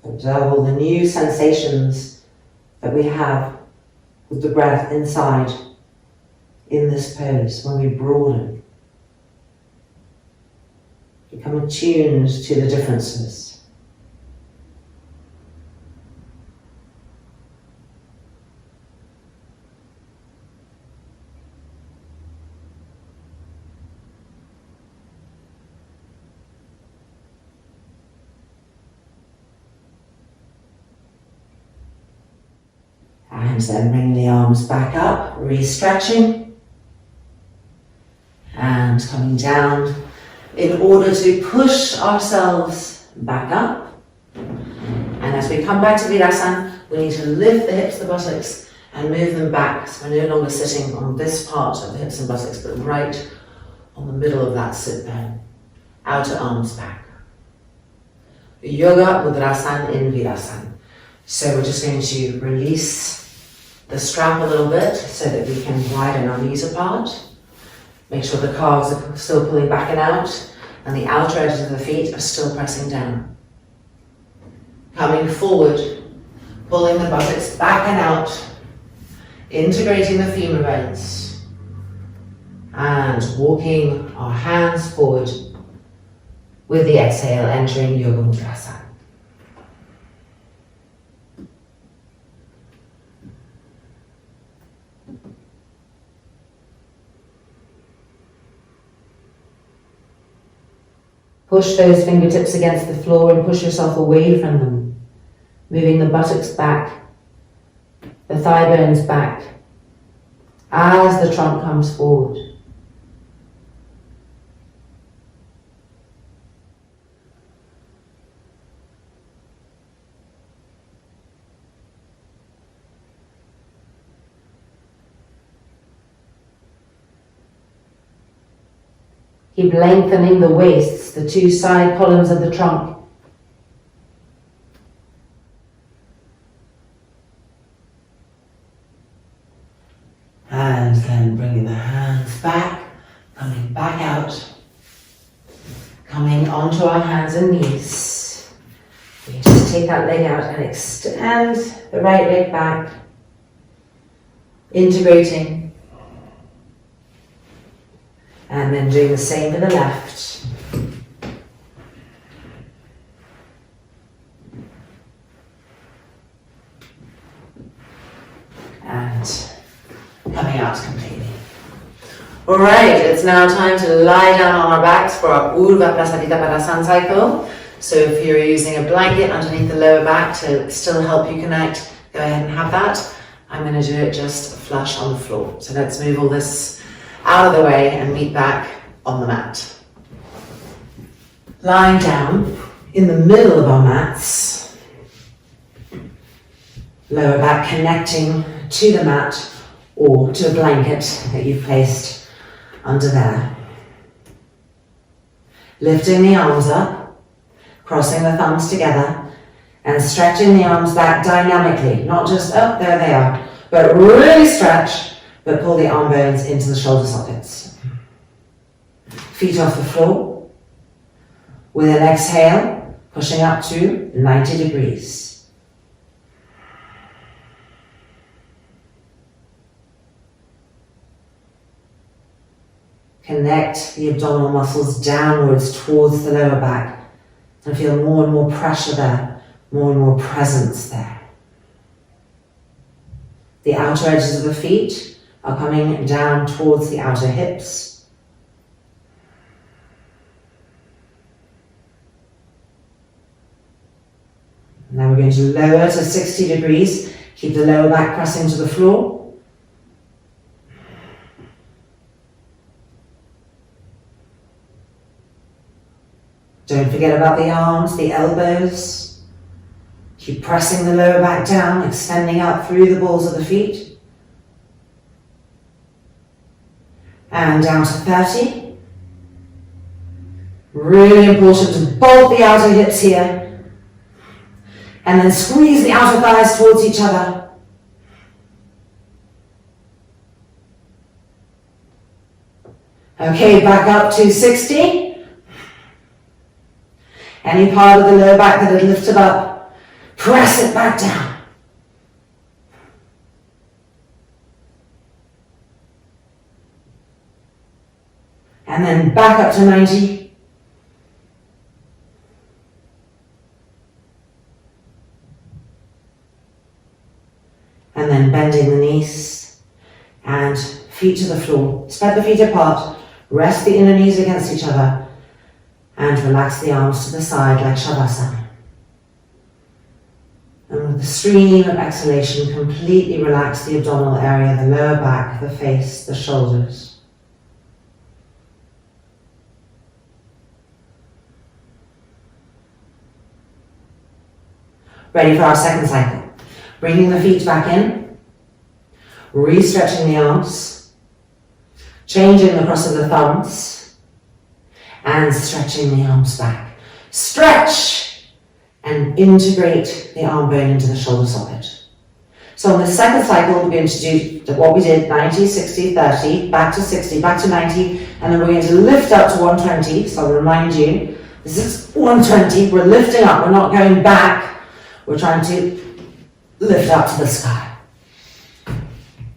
Observe all the new sensations that we have with the breath inside in this pose when we broaden. Become attuned to the differences. And then bring the arms back up, re-stretching, and coming down in order to push ourselves back up. And as we come back to Virasa, we need to lift the hips, the buttocks, and move them back. So we're no longer sitting on this part of the hips and buttocks, but right on the middle of that sit bone. Outer arms back. Yoga Mudrasana in Virasa. So we're just going to release the strap a little bit so that we can widen our knees apart. Make sure the calves are still pulling back and out, and the outer edges of the feet are still pressing down. Coming forward, pulling the buttocks back and out, integrating the femur bones, and walking our hands forward with the exhale, entering Yoga Mudrasana. Push those fingertips against the floor and push yourself away from them, moving the buttocks back, the thigh bones back, as the trunk comes forward. Keep lengthening the waists, the two side columns of the trunk. And then bringing the hands back, coming back out, coming onto our hands and knees. We just take that leg out and extend the right leg back, integrating. And then doing the same for the left. And coming out completely. All right, it's now time to lie down on our backs for our Urdha Prasarita Padottanasanal cycle. So if you're using a blanket underneath the lower back to still help you connect, go ahead and have that. I'm going to do it just flush on the floor. So let's move all this out of the way and meet back on the mat. Lying down in the middle of our mats, lower back connecting to the mat or to a blanket that you've placed under there. Lifting the arms up, crossing the thumbs together and stretching the arms back dynamically, not just up, there they are, but really stretch, but pull the arm bones into the shoulder sockets. Feet off the floor. With an exhale, pushing up to 90 degrees. Connect the abdominal muscles downwards towards the lower back and feel more and more pressure there, more and more presence there. The outer edges of the feet are coming down towards the outer hips. Now we're going to lower to 60 degrees. Keep the lower back pressing to the floor. Don't forget about the arms, the elbows. Keep pressing the lower back down, extending out through the balls of the feet. And down to 30. Really important to bolt the outer hips here. And then squeeze the outer thighs towards each other. Okay, back up to 60. Any part of the lower back that had lifted up, press it back down. And then back up to 90. And then bending the knees and feet to the floor. Spread the feet apart, rest the inner knees against each other and relax the arms to the side like Shavasana. And with the stream of exhalation, completely relax the abdominal area, the lower back, the face, the shoulders. Ready for our second cycle. Bringing the feet back in, re-stretching the arms, changing the cross of the thumbs, and stretching the arms back. Stretch and integrate the arm bone into the shoulder socket. So on the second cycle, we're going to do what we did, 90, 60, 30, back to 60, back to 90, and then we're going to lift up to 120. So I'll remind you, this is 120, we're lifting up, we're not going back, we're trying to lift up to the sky.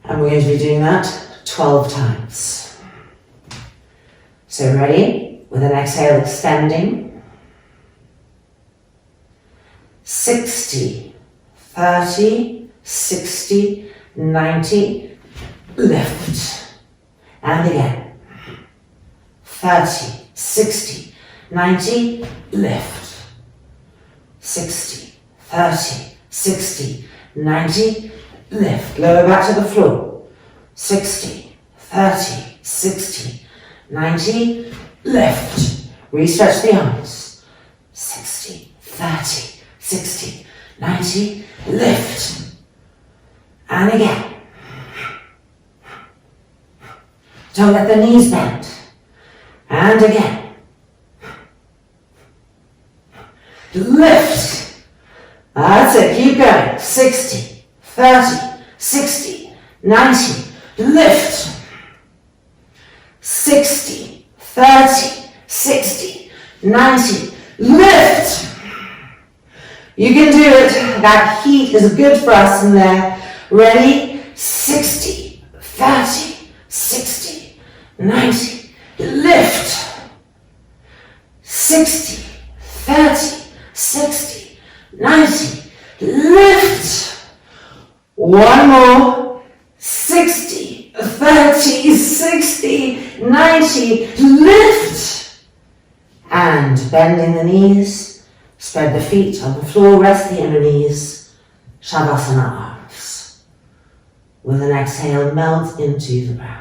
And we're going to be doing that 12 times. So ready? With an exhale, extending. 60, 30, 60, 90, lift. And again. 30, 60, 90, lift. 60, 30, 60, 90, lift. Lower back to the floor. 60, 30, 60, 90, lift. Re-stretch the arms. 60, 30, 60, 90, lift. And again. Don't let the knees bend. And again. Lift. That's it, keep going. 60, 30, 60, 90, lift. 60, 30, 60, 90, lift. You can do it. That heat is good for us in there. Ready? 60, 30, 60, 90, lift. 60, 30, 60, 90, lift. One more. 60, 30, 60, 90, lift. And bending the knees, spread the feet on the floor, rest the inner knees, Shavasana arms. With an exhale, melt into the ground.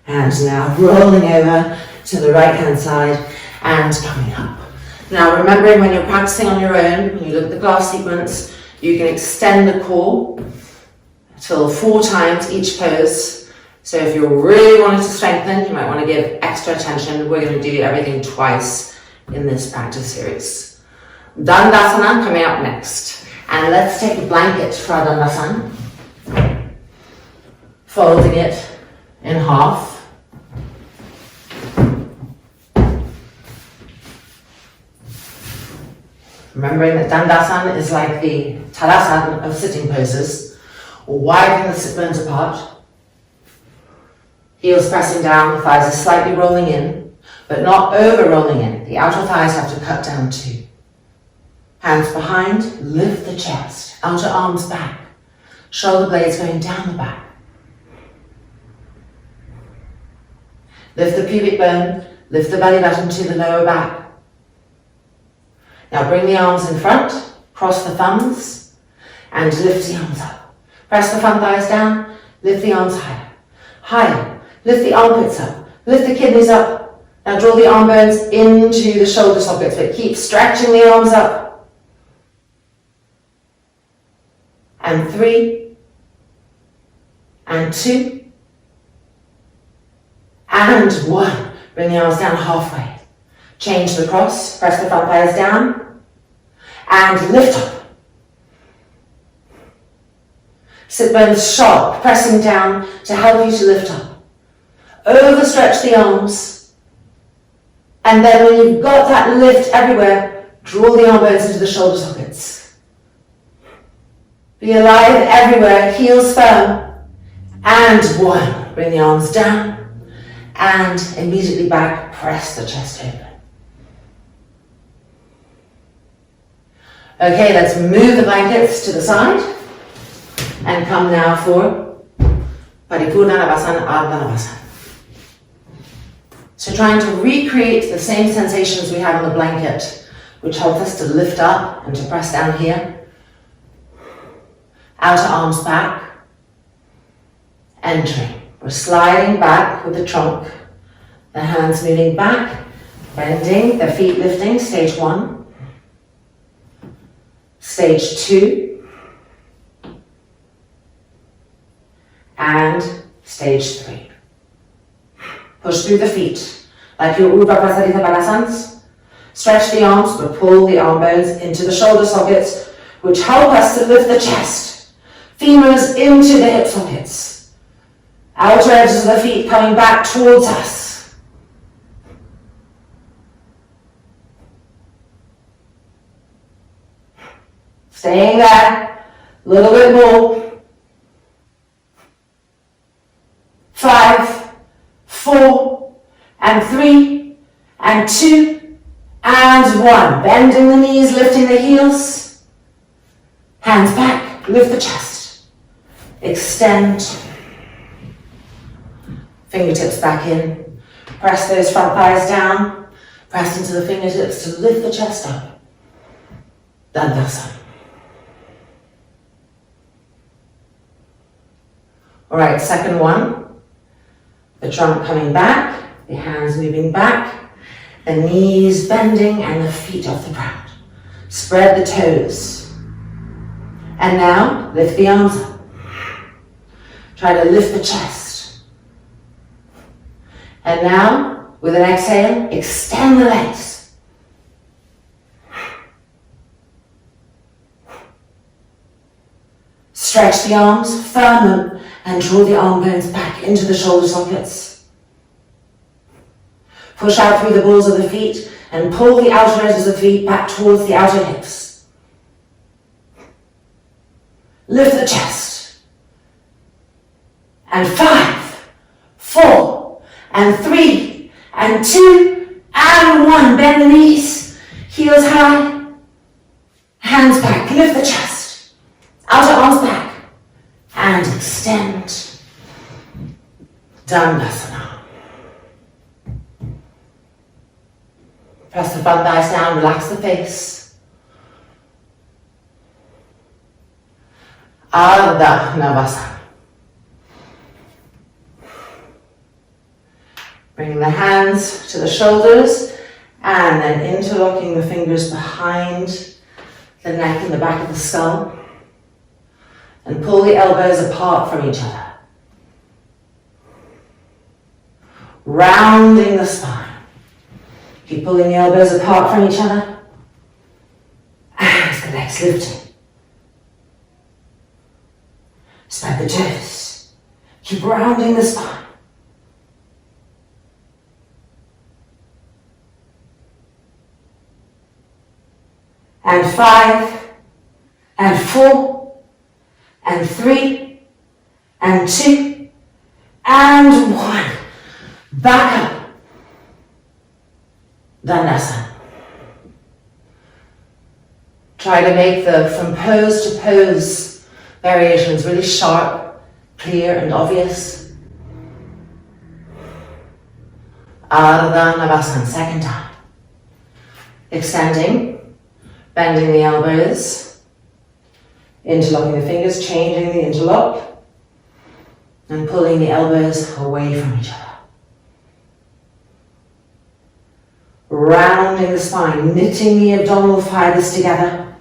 And now rolling over to the right hand side and coming up. Now remembering when you're practicing on your own, when you look at the class sequence, you can extend the core till 4 times each pose. So if you're really wanting to strengthen, you might want to give extra attention. We're going to do everything twice in this practice series. Dandasana coming up next. And let's take a blanket for our Dandasana. Folding it in half. Remembering that Dandasana is like the Tadasana of sitting poses. Widen the sit bones apart. Heels pressing down, thighs are slightly rolling in, but not over rolling in. The outer thighs have to cut down too. Hands behind, lift the chest, outer arms back. Shoulder blades going down the back. Lift the pubic bone, lift the belly button to the lower back. Now bring the arms in front, cross the thumbs, and lift the arms up. Press the front thighs down, lift the arms higher. Higher. Lift the armpits up, lift the kidneys up. Now draw the arm bones into the shoulder sockets, but keep stretching the arms up. And 3, and 2, and 1. Bring the arms down halfway. Change the cross, press the front thighs down, and lift up. Sit bones sharp, pressing down to help you to lift up. Overstretch the arms, and then when you've got that lift everywhere, draw the arm bones into the shoulder sockets. Be alive everywhere, heels firm, and 1. Bring the arms down, and immediately back, press the chest open. Okay, let's move the blankets to the side, and come now for Paripurnanavasana, Ardha. So trying to recreate the same sensations we had on the blanket, which help us to lift up and to press down here. Outer arms back, entering. We're sliding back with the trunk, the hands moving back, bending, the feet lifting, stage 1. Stage 2. And stage 3. Push through the feet, like your Urdha Prasarita Padottanasanal. Stretch the arms, but pull the arm bones into the shoulder sockets, which help us to lift the chest. Femurs into the hip sockets. Outer edges of the feet coming back towards us. Staying there, a little bit more. 5, 4, and 3, and 2, and 1. Bending the knees, lifting the heels. Hands back, lift the chest. Extend. Fingertips back in. Press those front thighs down. Press into the fingertips to lift the chest up. Dandasana. Alright, second one. The trunk coming back, the hands moving back, the knees bending and the feet off the ground. Spread the toes. And now, lift the arms up. Try to lift the chest. And now, with an exhale, extend the legs. Stretch the arms, firm them, and draw the arm bones back into the shoulder sockets. Push out through the balls of the feet and pull the outer edges of the feet back towards the outer hips. Lift the chest. And 5, 4, and 3, and 2, and 1. Bend the knees, heels high, hands back, lift the chest, outer arms back, and extend. Dandasana. Press the front thighs down, relax the face. Ardha. Bring the hands to the shoulders and then interlocking the fingers behind the neck and the back of the skull. And pull the elbows apart from each other. Rounding the spine. Keep pulling the elbows apart from each other. And the legs lifting. Spread the toes. Keep rounding the spine. And 5, and 4, and 3, and 2, and 1. Back up. Dandasana. Try to make the from pose to pose variations really sharp, clear, and obvious. Ardha, second time. Extending, bending the elbows. Interlocking the fingers, changing the interlock, and pulling the elbows away from each other. Rounding the spine, knitting the abdominal fibers together,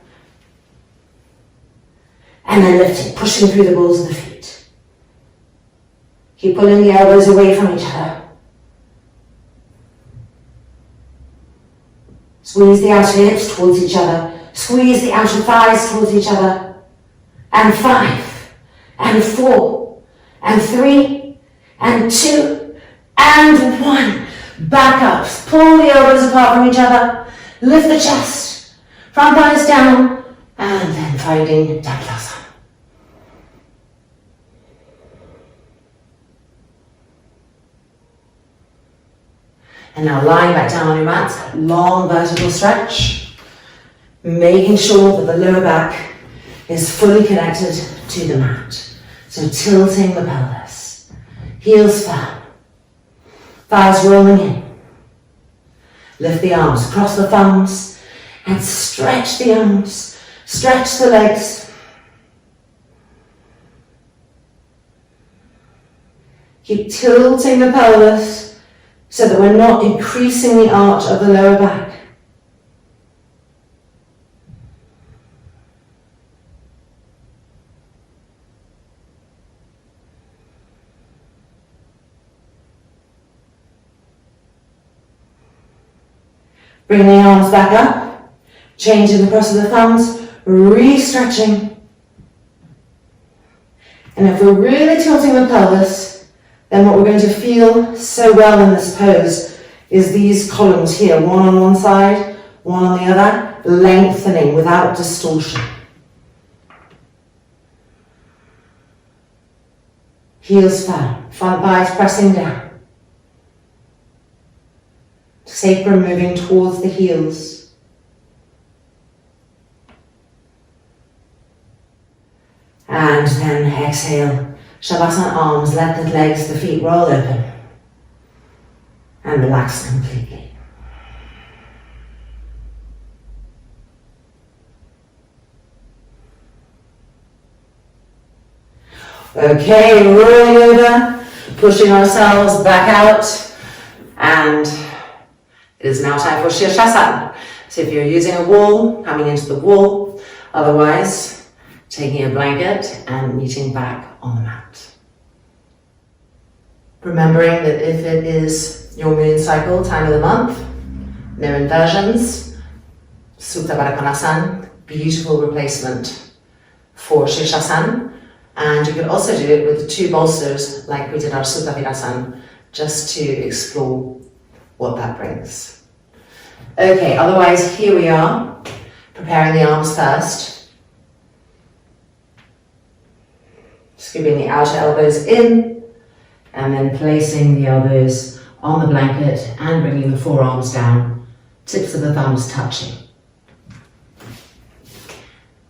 and then lifting, pushing through the balls of the feet. Keep pulling the elbows away from each other. Squeeze the outer hips towards each other. Squeeze the outer thighs towards each other. And 5, and 4, and 3, and 2, and 1. Back up. Pull the elbows apart from each other. Lift the chest. Front thighs down. And then finding Tadasana. And now lying back down on your mat. Long vertical stretch. Making sure that the lower back is fully connected to the mat. So tilting the pelvis. Heels firm. Thighs rolling in. Lift the arms, cross the thumbs, and stretch the arms. Stretch the legs. Keep tilting the pelvis so that we're not increasing the arch of the lower back. Bring the arms back up, changing the cross of the thumbs, re-stretching. And if we're really tilting the pelvis, then what we're going to feel so well in this pose is these columns here, one on one side, one on the other, lengthening without distortion. Heels firm, front thighs pressing down. Sacrum moving towards the heels. And then exhale. Shavasana arms, let the legs, the feet roll open. And relax completely. Okay, rolling over, pushing ourselves back out, and it is now time for Shirshasana. So if you're using a wall, coming into the wall, otherwise taking a blanket and meeting back on the mat. Remembering that if it is your moon cycle, time of the month, no inversions, Supta Trikonasana, beautiful replacement for Shirshasana. And you could also do it with 2 bolsters like we did our Supta Virasa, just to explore what that brings. Okay, otherwise here we are, preparing the arms first. Scooping the outer elbows in, and then placing the elbows on the blanket and bringing the forearms down, tips of the thumbs touching.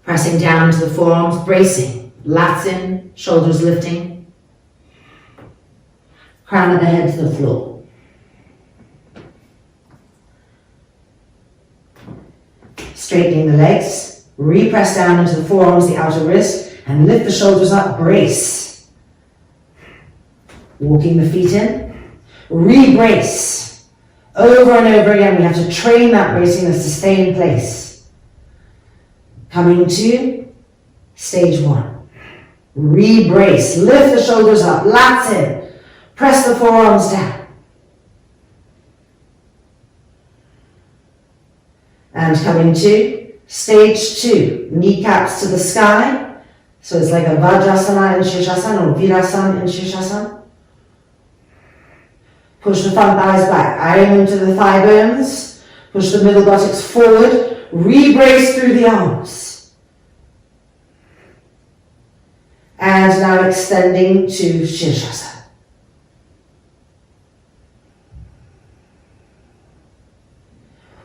Pressing down into the forearms, bracing, lats in, shoulders lifting. Crown of the head to the floor. Straightening the legs, re-press down into the forearms, the outer wrist, and lift the shoulders up, brace. Walking the feet in, re-brace. Over and over again, we have to train that braciness to stay in place. Coming to stage 1. Re-brace, lift the shoulders up, lats in, press the forearms down. And coming to stage 2, kneecaps to the sky. So it's like a Virabhadradrasana in Shirshasana or Virasa in Shirshasana. Push the front thighs back, iron into the thigh bones. Push the middle buttocks forward. Re-brace through the arms. And now extending to Shirshasana.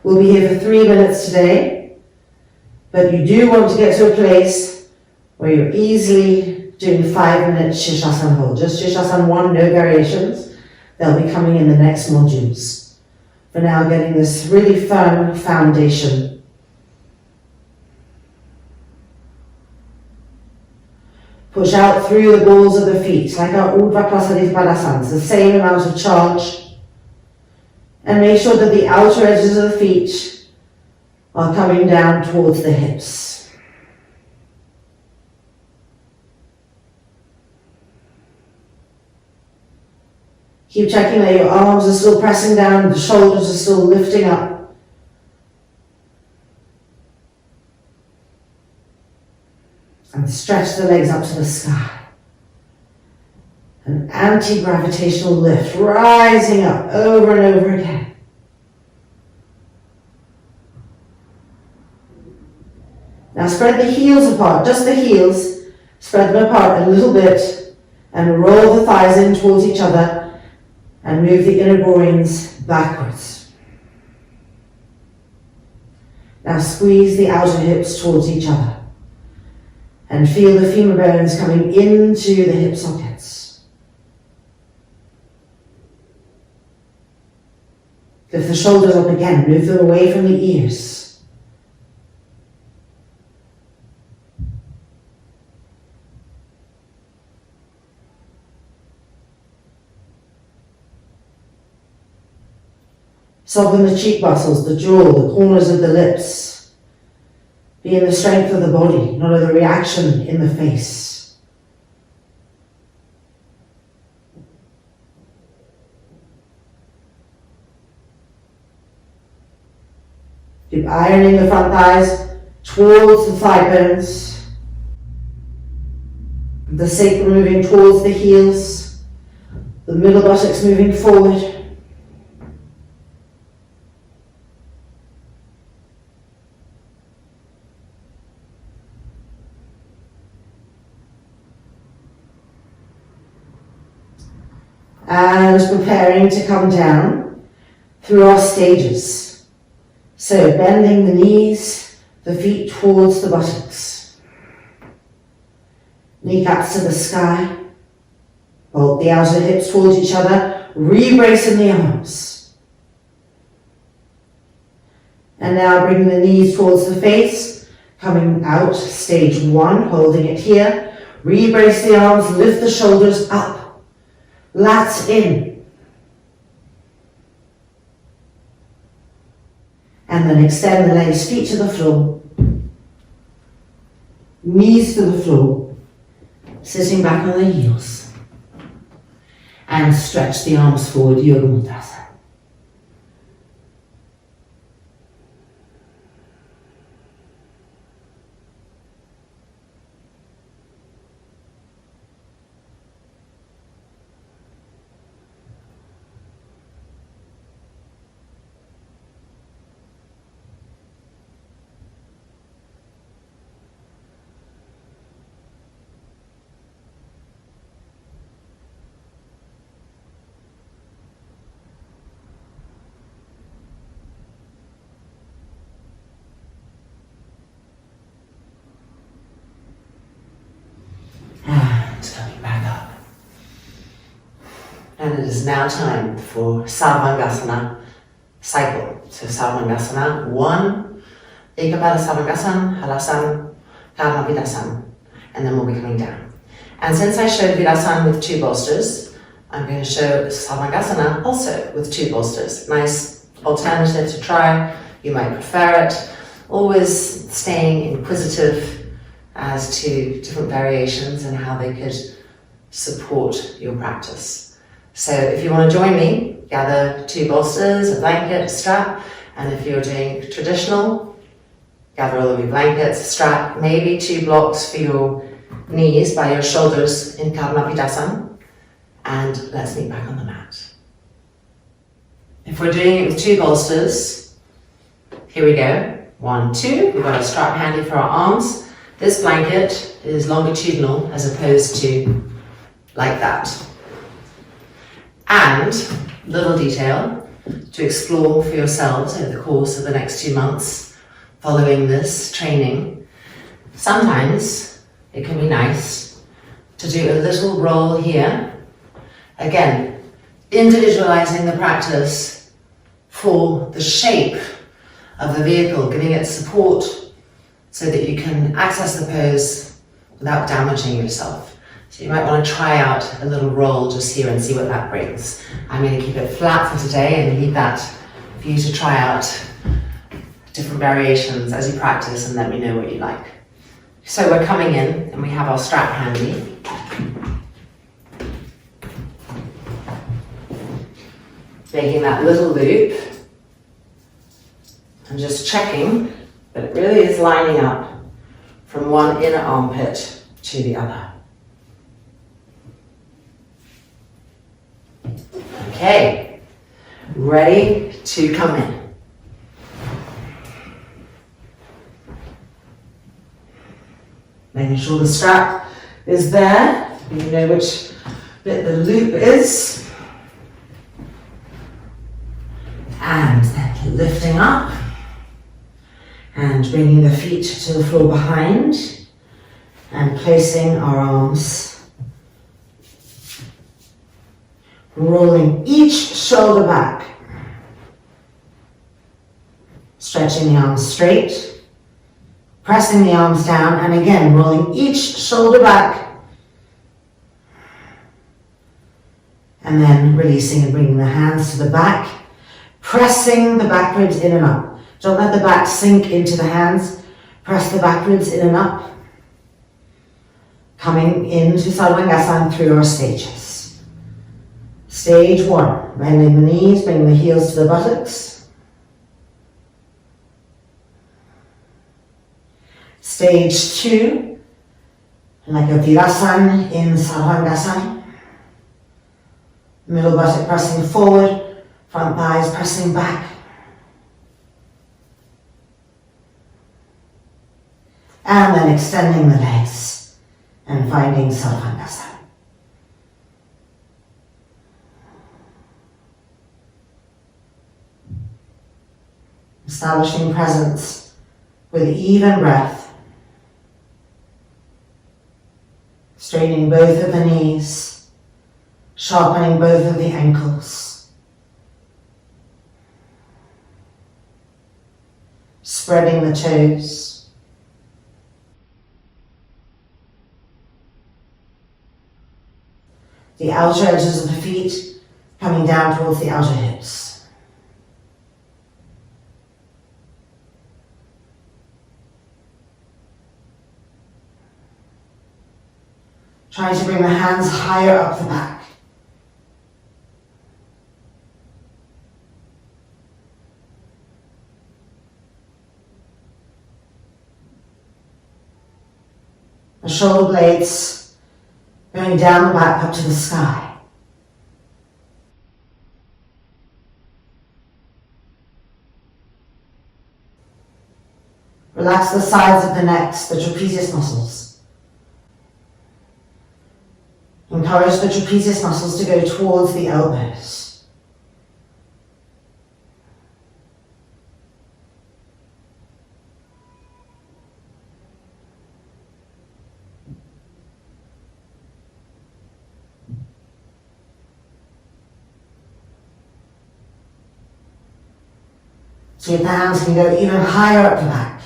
We'll be here for 3 minutes today, but you do want to get to a place where you're easily doing 5-minute Shirshasana hold. Just Shirshasana 1, no variations. They'll be coming in the next modules. For now, getting this really firm foundation. Push out through the balls of the feet, like our Urdha Prasarita Padottanasanal. It's the same amount of charge. And make sure that the outer edges of the feet are coming down towards the hips. Keep checking that your arms are still pressing down, the shoulders are still lifting up. And stretch the legs up to the sky. An anti-gravitational lift, rising up over and over again. Now spread the heels apart, just the heels. Spread them apart a little bit and roll the thighs in towards each other and move the inner groins backwards. Now squeeze the outer hips towards each other and feel the femur bones coming into the hip sockets. Lift the shoulders up again, move them away from the ears. Soften the cheek muscles, the jaw, the corners of the lips. Be in the strength of the body, not of the reaction in the face. Keep ironing the front thighs towards the thigh bones. The sacrum moving towards the heels. The middle buttocks moving forward. And preparing to come down through our stages. So bending the knees, the feet towards the buttocks. Kneecaps to the sky. Bolt the outer hips towards each other, re-bracing the arms. And now bring the knees towards the face, coming out, stage 1, holding it here. Re-brace the arms, lift the shoulders up. Lats in. And then extend the legs, feet to the floor. Knees to the floor. Sitting back on the heels. And stretch the arms forward, Yoga Mudras. Coming back up. And it is now time for Sarvangasana cycle. So Sarvangasana 1, Ekapada Sarvangasana, Halasana, Karma Vidasana. And then we'll be coming down. And since I showed Virasa with 2 bolsters, I'm going to show Sarvangasana also with 2 bolsters. Nice alternative to try. You might prefer it. Always staying inquisitive as to different variations and how they could support your practice. So if you want to join me, gather 2 bolsters, a blanket, a strap, and if you're doing traditional, gather all of your blankets, a strap, maybe 2 blocks for your knees by your shoulders in Padasana, and let's meet back on the mat. If we're doing it with 2 bolsters, here we go, 1, 2, we've got a strap handy for our arms. This blanket is longitudinal as opposed to like that. And, little detail to explore for yourselves over the course of the next 2 months following this training. Sometimes it can be nice to do a little roll here. Again, individualizing the practice for the shape of the vehicle, giving it support so that you can access the pose without damaging yourself. So you might want to try out a little roll just here and see what that brings. I'm going to keep it flat for today and leave that for you to try out different variations as you practice and let me know what you like. So we're coming in and we have our strap handy. Making that little loop and just checking that it really is lining up from one inner armpit to the other. Okay, ready to come in. Making sure the strap is there. You know which bit the loop is. And then lifting up. And bringing the feet to the floor behind and placing our arms, rolling each shoulder back, stretching the arms straight, pressing the arms down, and again rolling each shoulder back, and then releasing and bringing the hands to the back, pressing the back ribs in and up. Don't let the back sink into the hands. Press the back ribs in and up. Coming into Sarvangasana through our stages. Stage 1, bending the knees, bringing the heels to the buttocks. Stage 2, like a Virasa in Sarvangasana. Middle buttock pressing forward, front thighs pressing back. And then extending the legs and finding Sarvangasana. Establishing presence with even breath. Straightening both of the knees, sharpening both of the ankles. Spreading the toes. The outer edges of the feet coming down towards the outer hips. Trying to bring the hands higher up the back. The shoulder blades going down the back up to the sky. Relax the sides of the necks, the trapezius muscles. Encourage the trapezius muscles to go towards the elbows. See if the hands can go even higher up the back.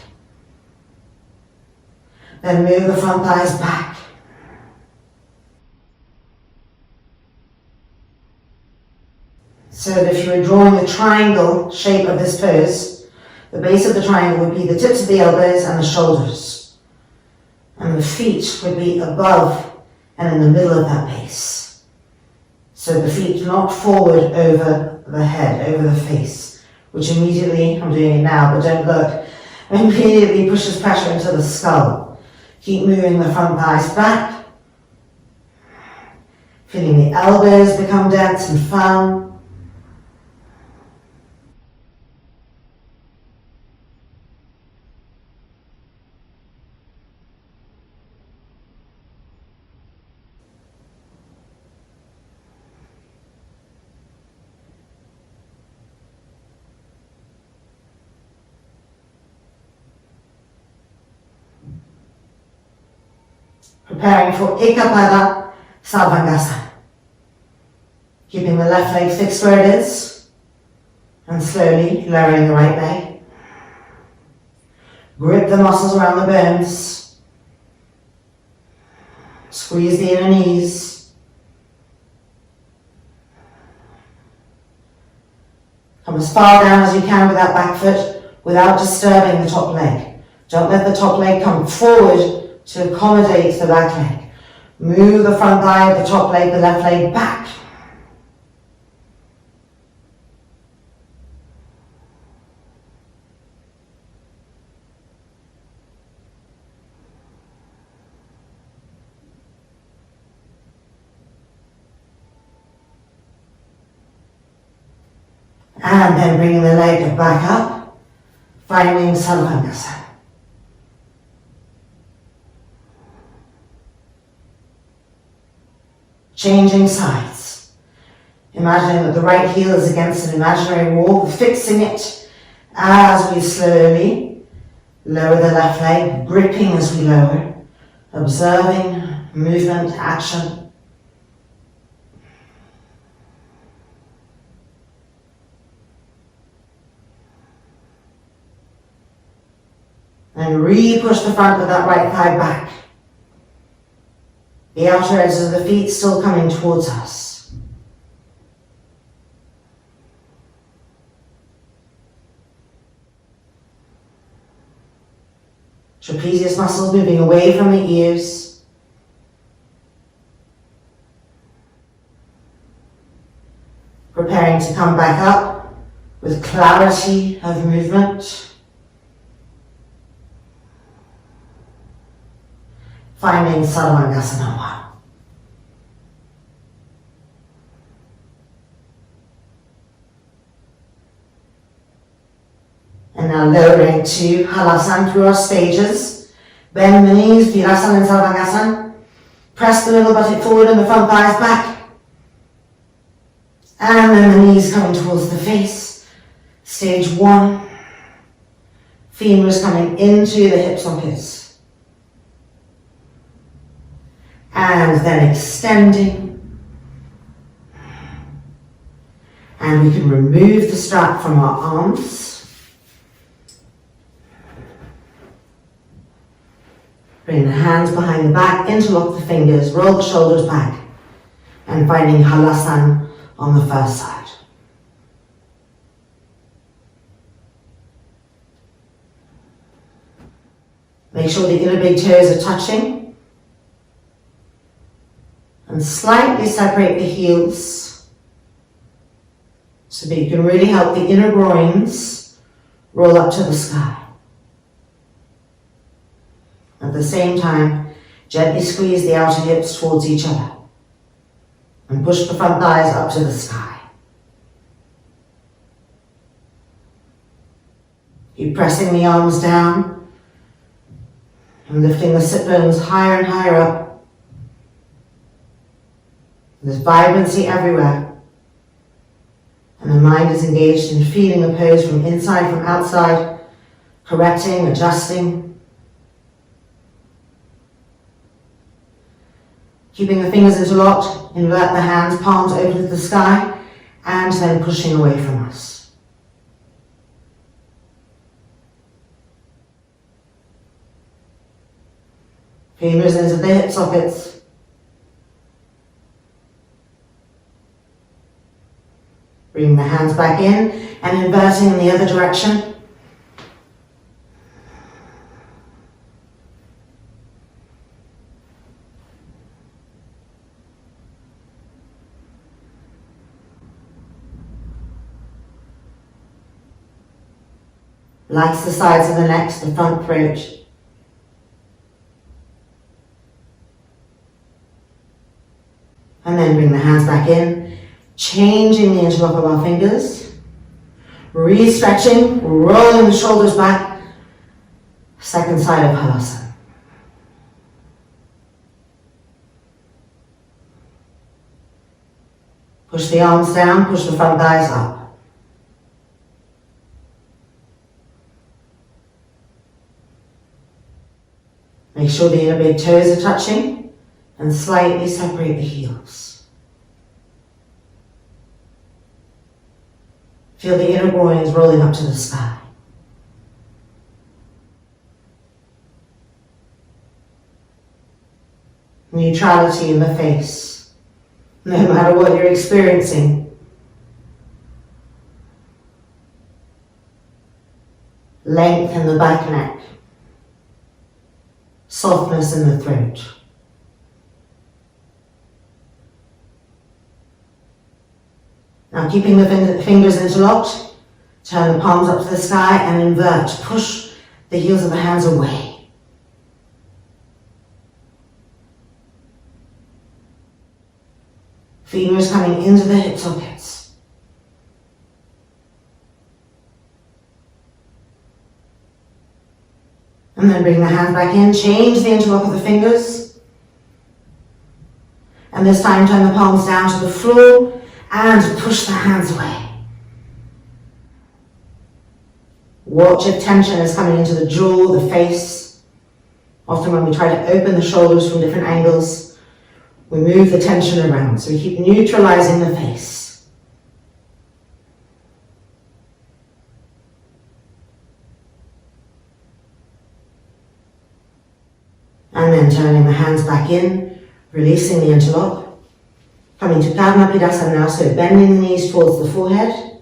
Then move the front thighs back. So that if you were drawing the triangle shape of this pose, the base of the triangle would be the tips of the elbows and the shoulders. And the feet would be above and in the middle of that base. So the feet not forward over the head, over the face, which immediately, I'm doing it now, but don't look, immediately pushes pressure into the skull. Keep moving the front thighs back. Feeling the elbows become dense and firm. Preparing for Ekapada Sarvangasana. Keeping the left leg fixed where it is and slowly lowering the right leg. Grip the muscles around the bones. Squeeze the inner knees. Come as far down as you can with that back foot without disturbing the top leg. Don't let the top leg come forward to accommodate the back leg. Move the front thigh, the top leg, the left leg back. And then bringing the leg back up, finding Sarvangasana. Changing sides. Imagining that the right heel is against an imaginary wall, fixing it as we slowly lower the left leg, gripping as we lower, observing movement, action. And re-push the front of that right thigh back. The outer edges of the feet still coming towards us. Trapezius muscles moving away from the ears. Preparing to come back up with clarity of movement. Finding Sarvangasana 1. And now lowering to Hastasana through our stages. Bend the knees, Virasa and Sarvangasana. Press the middle buttock forward and the front thighs back. And then the knees coming towards the face. Stage 1. Femurs coming into the hip sockets. And then extending. And we can remove the strap from our arms. Bring the hands behind the back, interlock the fingers, roll the shoulders back, and finding Hastasana on the first side. Make sure the inner big toes are touching, and slightly separate the heels so that you can really help the inner groins roll up to the sky. At the same time, gently squeeze the outer hips towards each other and push the front thighs up to the sky. Keep pressing the arms down and lifting the sit bones higher and higher up. There's vibrancy everywhere, and the mind is engaged in feeling the pose from inside, from outside, correcting, adjusting. Keeping the fingers interlocked, invert the hands, palms open to the sky, and then pushing away from us. Fingers into the hip sockets. Bring the hands back in and inverting in the other direction. Relax the sides of the neck, the front throat. And then bring the hands back in, changing the interlock of our fingers, re-stretching, rolling the shoulders back, second side of Padasana. Push the arms down, push the front thighs up. Make sure the inner big toes are touching and slightly separate the heels. Feel the inner groins rolling up to the sky. Neutrality in the face, no matter what you're experiencing. Length in the back neck. Softness in the throat. Now keeping the fingers interlocked, turn the palms up to the sky and invert. Push the heels of the hands away. Femurs coming into the hip sockets. And then bring the hands back in, change the interlock of the fingers. And this time turn the palms down to the floor and push the hands away. Watch if tension is coming into the jaw, the face. Often when we try to open the shoulders from different angles, we move the tension around. So we keep neutralizing the face. And then turning the hands back in, releasing the interlock. Coming to Padasana now, so bending the knees towards the forehead.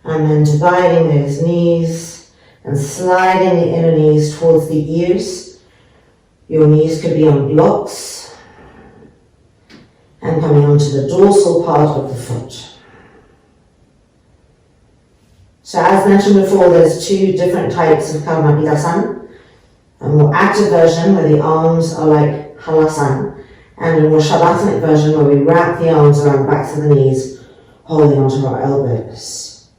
And then dividing those knees, and sliding the inner knees towards the ears. Your knees could be on blocks and coming onto the dorsal part of the foot. So as mentioned before, there's two different types of Padasana. A more active version where the arms are like Hastasana, and a more Shavasana version where we wrap the arms around the backs of the knees, holding onto our elbows.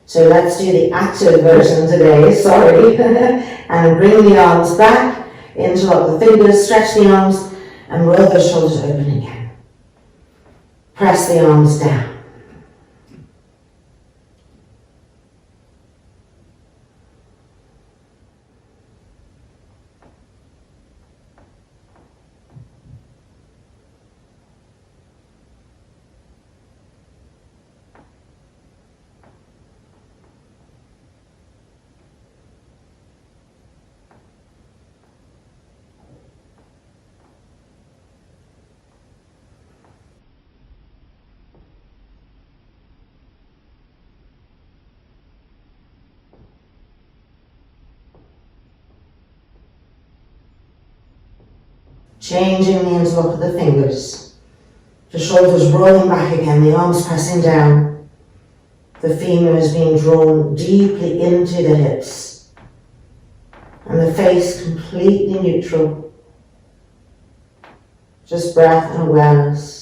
So let's do the active version today, sorry. And bring the arms back, interlock the fingers, stretch the arms, and roll the shoulders open again. Press the arms down. Changing the interlock of the fingers. The shoulders rolling back again, the arms pressing down. The femur is being drawn deeply into the hips. And the face completely neutral. Just breath and awareness.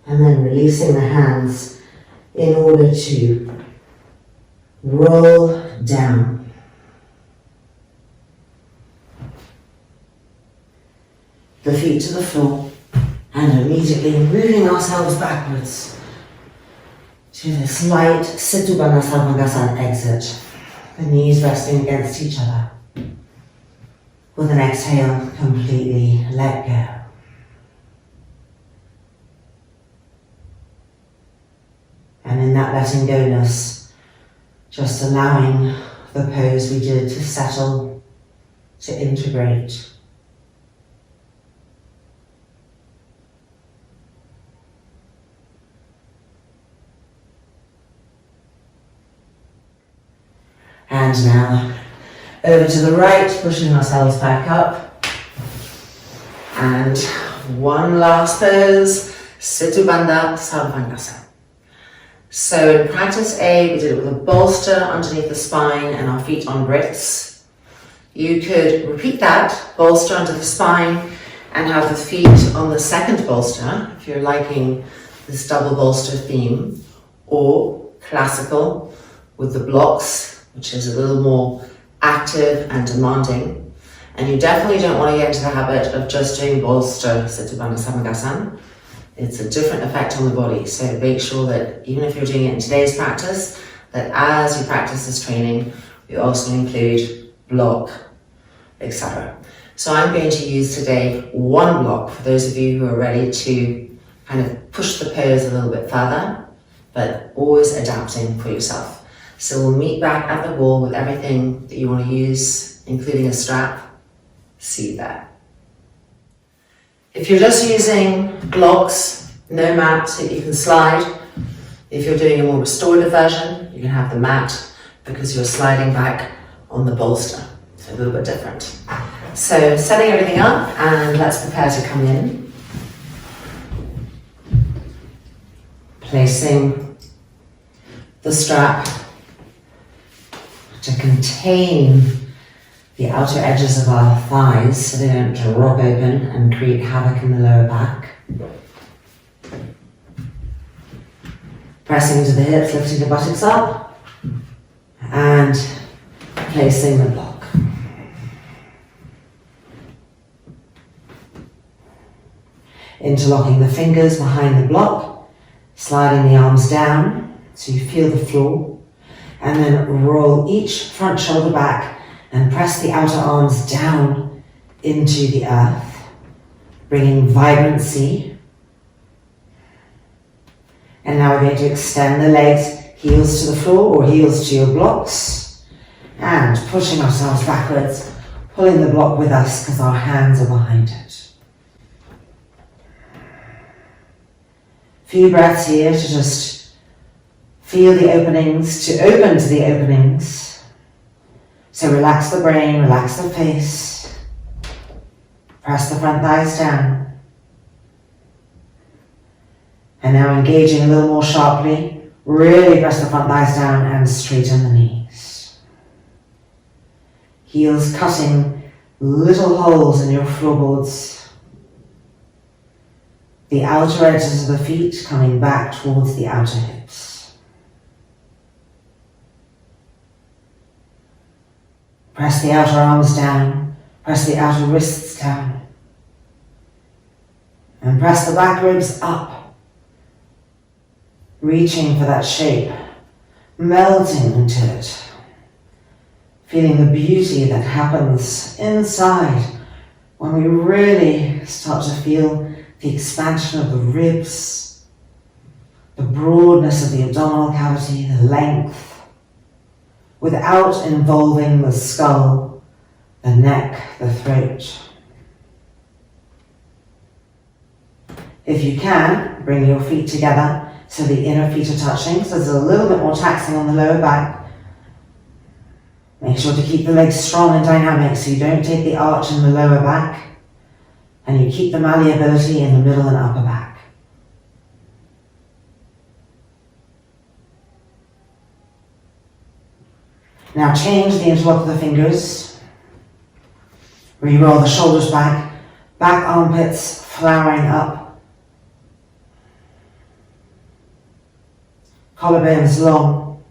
And then releasing the hands in order to roll down. The feet to the floor, and immediately moving ourselves backwards to this light Uttanasana exit. The knees resting against each other. With an exhale, completely let go. And in that letting go-ness, just allowing the pose we did to settle, to integrate. And now, over to the right, pushing ourselves back up. And one last pose, Situ Bandha Sarvangasana. So in practice A, we did it with a bolster underneath the spine and our feet on bricks. You could repeat that, bolster under the spine and have the feet on the second bolster, if you're liking this double bolster theme, or classical with the blocks, which is a little more active and demanding. And you definitely don't want to get into the habit of just doing bolster Situ Bandha Sarvangasana. It's a different effect on the body, so make sure that even if you're doing it in today's practice, that as you practice this training, you also include block, etc. So I'm going to use today one block for those of you who are ready to kind of push the pose a little bit further, but always adapting for yourself. So we'll meet back at the wall with everything that you want to use, including a strap. See you there. If you're just using blocks, no mat, so you can slide. If you're doing a more restorative version, you can have the mat because you're sliding back on the bolster. So a little bit different. So setting everything up and let's prepare to come in. Placing the strap to contain the outer edges of our thighs so they don't drop open and create havoc in the lower back. Pressing into the hips, lifting the buttocks up, and placing the block. Interlocking the fingers behind the block, sliding the arms down so you feel the floor, and then roll each front shoulder back and press the outer arms down into the earth, bringing vibrancy. And now we're going to extend the legs, heels to the floor or heels to your blocks, and pushing ourselves backwards, pulling the block with us because our hands are behind it. Few breaths here to just feel the openings, to open to the openings. So relax the brain, relax the face, press the front thighs down. And now engaging a little more sharply, really press the front thighs down and straighten the knees. Heels cutting little holes in your floorboards. The outer edges of the feet coming back towards the outer hips. Press the outer arms down, press the outer wrists down. And press the back ribs up. Reaching for that shape, melting into it, feeling the beauty that happens inside when we really start to feel the expansion of the ribs, the broadness of the abdominal cavity, the length, without involving the skull, the neck, the throat. If you can, bring your feet together so the inner feet are touching, so there's a little bit more taxing on the lower back. Make sure to keep the legs strong and dynamic so you don't take the arch in the lower back, and you keep the malleability in the middle and upper back. Now change the interlock of the fingers. Re-roll the shoulders back, back armpits flowering up. Collarbones long.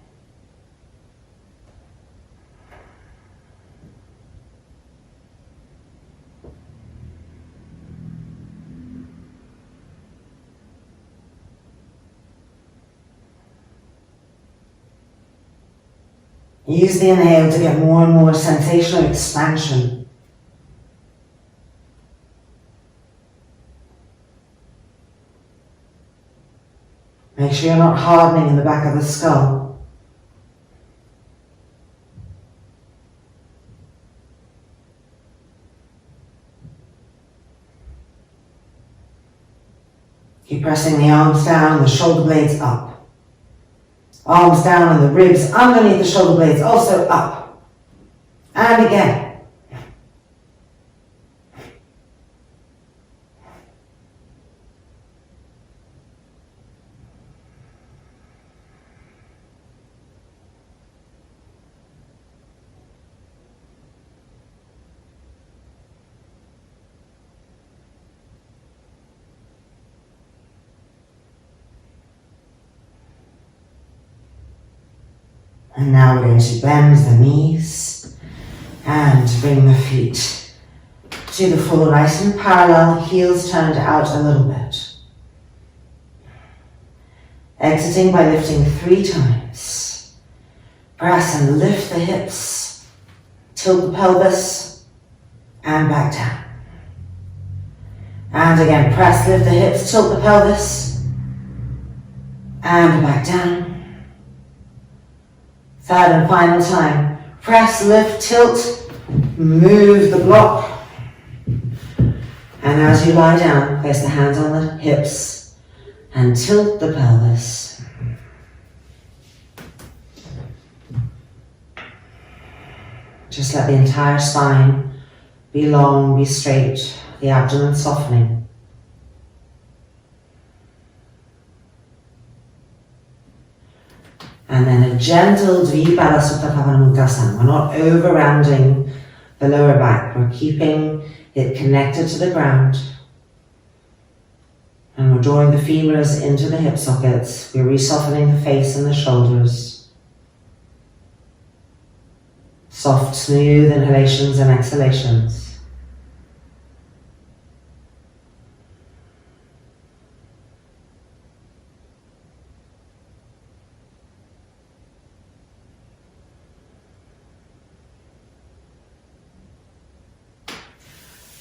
Use the inhale to get more and more sensational expansion. Make sure you're not hardening in the back of the skull. Keep pressing the arms down, the shoulder blades up. Arms down and the ribs underneath the shoulder blades also up. And again. And now we're going to bend the knees and bring the feet to the floor nice and parallel, heels turned out a little bit. Exiting by lifting 3 times. Press and lift the hips, tilt the pelvis, and back down. And again, press, lift the hips, tilt the pelvis, and back down. Third and final time. Press, lift, tilt, move the block. And as you lie down, place the hands on the hips and tilt the pelvis. Just let the entire spine be long, be straight, the abdomen softening. And then a gentle Virabhadrasana Uttanasana. We're not over-rounding the lower back. We're keeping it connected to the ground. And we're drawing the femurs into the hip sockets. We're re-softening the face and the shoulders. Soft, smooth inhalations and exhalations.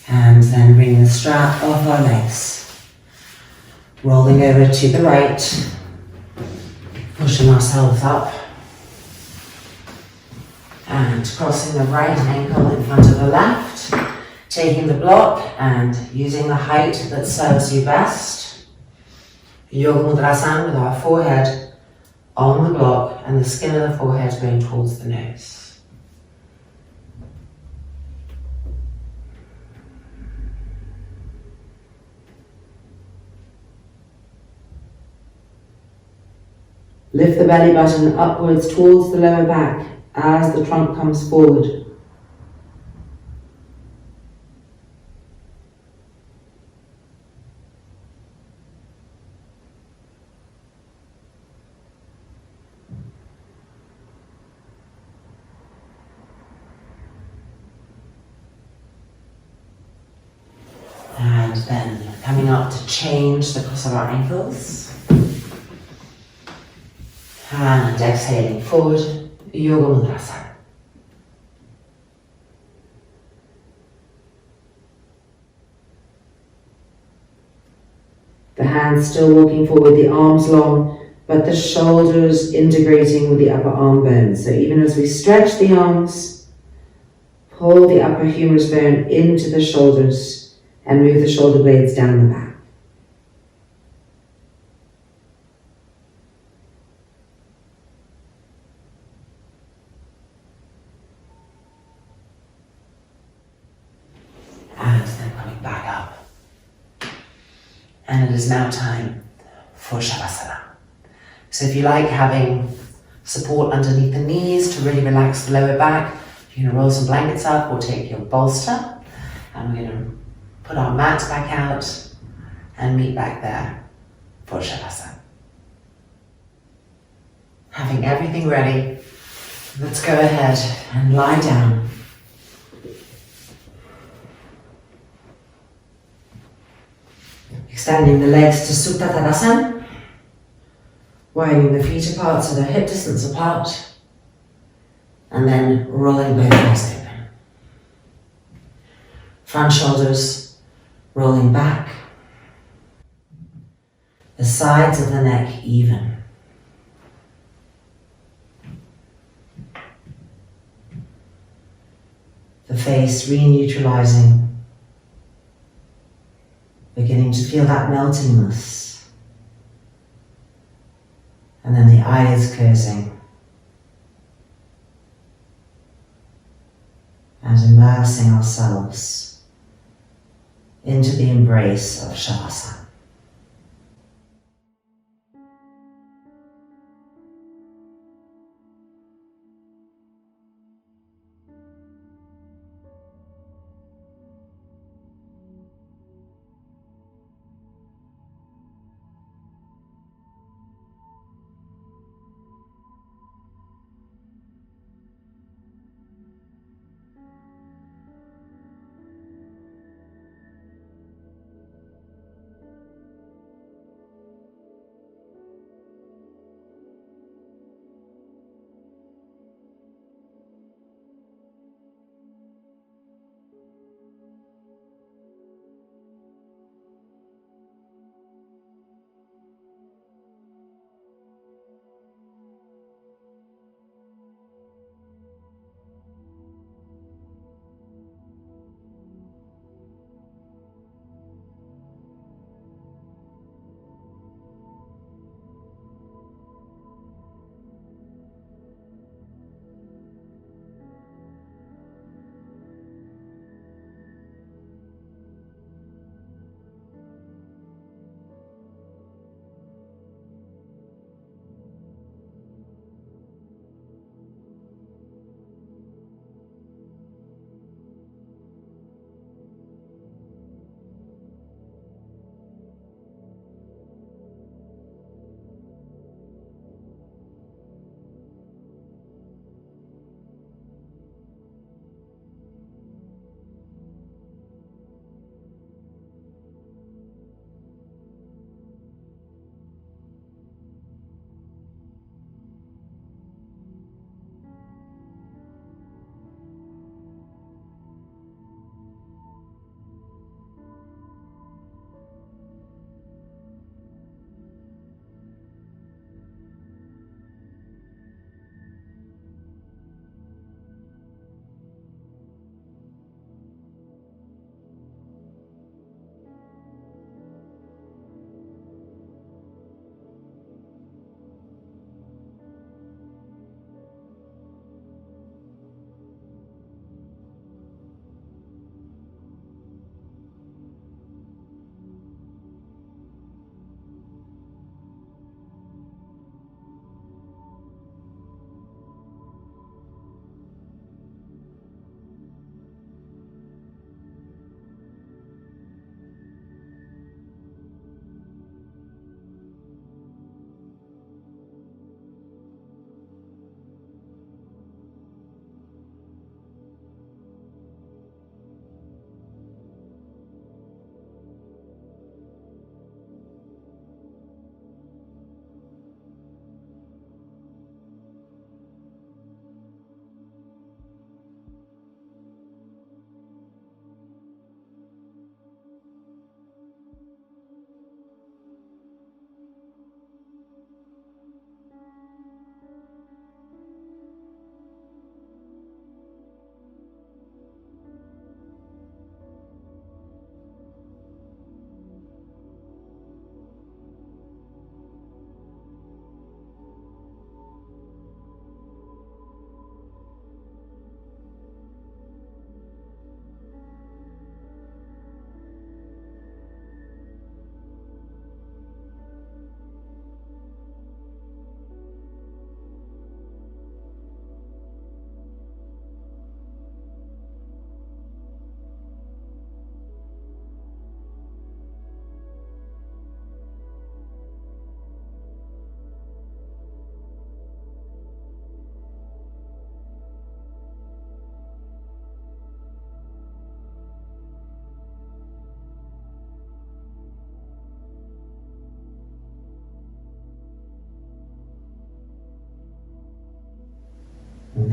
And then bring the strap off our legs. Rolling over to the right. Pushing ourselves up. And crossing the right ankle in front of the left. Taking the block and using the height that serves you best. Yoga Mudrasana with our forehead on the block and the skin of the forehead going towards the nose. Lift the belly button upwards towards the lower back as the trunk comes forward. And then coming up to change the cross of our ankles. And exhaling forward, Yoga Mudrasana. The hands still walking forward, the arms long, but the shoulders integrating with the upper arm bone. So even as we stretch the arms, pull the upper humerus bone into the shoulders and move the shoulder blades down the back. And then coming back up. And it is now time for Shavasana. So if you like having support underneath the knees to really relax the lower back, you're going to roll some blankets up or take your bolster. And we're going to put our mat back out and meet back there for Shavasana. Having everything ready, let's go ahead and lie down. Extending the legs to Supta Tadasana. Widening the feet apart so they're hip distance apart. And then rolling both legs open. Front shoulders rolling back. The sides of the neck even. The face re-neutralizing. Beginning to feel that meltingness. And then the eyes closing. And immersing ourselves into the embrace of Shavasana.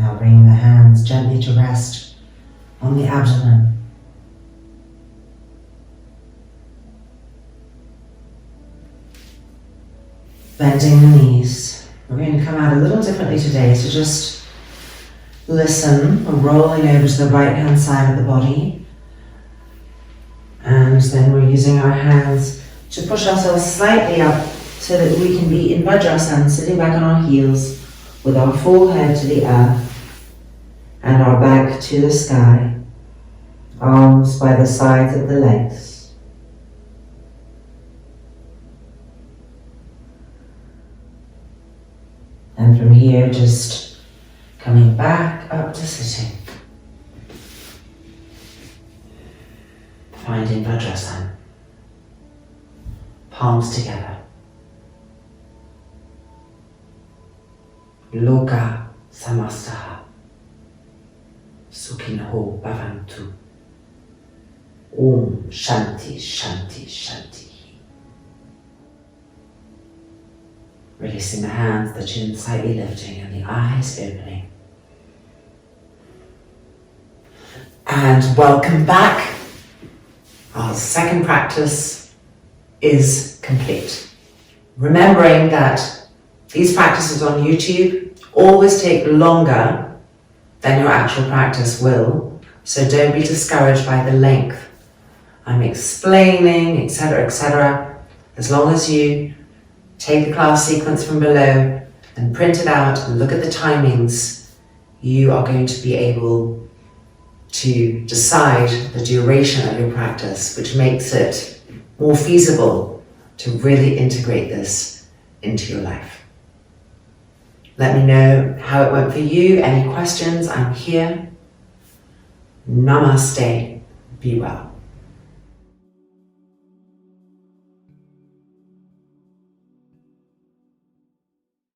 Now bringing the hands gently to rest on the abdomen. Bending the knees. We're going to come out a little differently today, so just listen. We're rolling over to the right hand side of the body. And then we're using our hands to push ourselves slightly up so that we can be in Virabhadrasana, sitting back on our heels with our forehead to the earth and our back to the sky, arms by the sides of the legs. And from here, just coming back up to sitting. Finding Virabhadrasana. Palms together. Loka samastaha. Sukhinho bhavantu. Om Shanti Shanti Shanti. Releasing the hands, the chin slightly lifting and the eyes opening. And welcome back. Our second practice is complete. Remembering that these practices on YouTube always take longer than your actual practice will, so don't be discouraged by the length. I'm explaining, etc., etc. As long as you take the class sequence from below and print it out and look at the timings, you are going to be able to decide the duration of your practice, which makes it more feasible to really integrate this into your life. Let me know how it went for you. Any questions? I'm here. Namaste. Be well.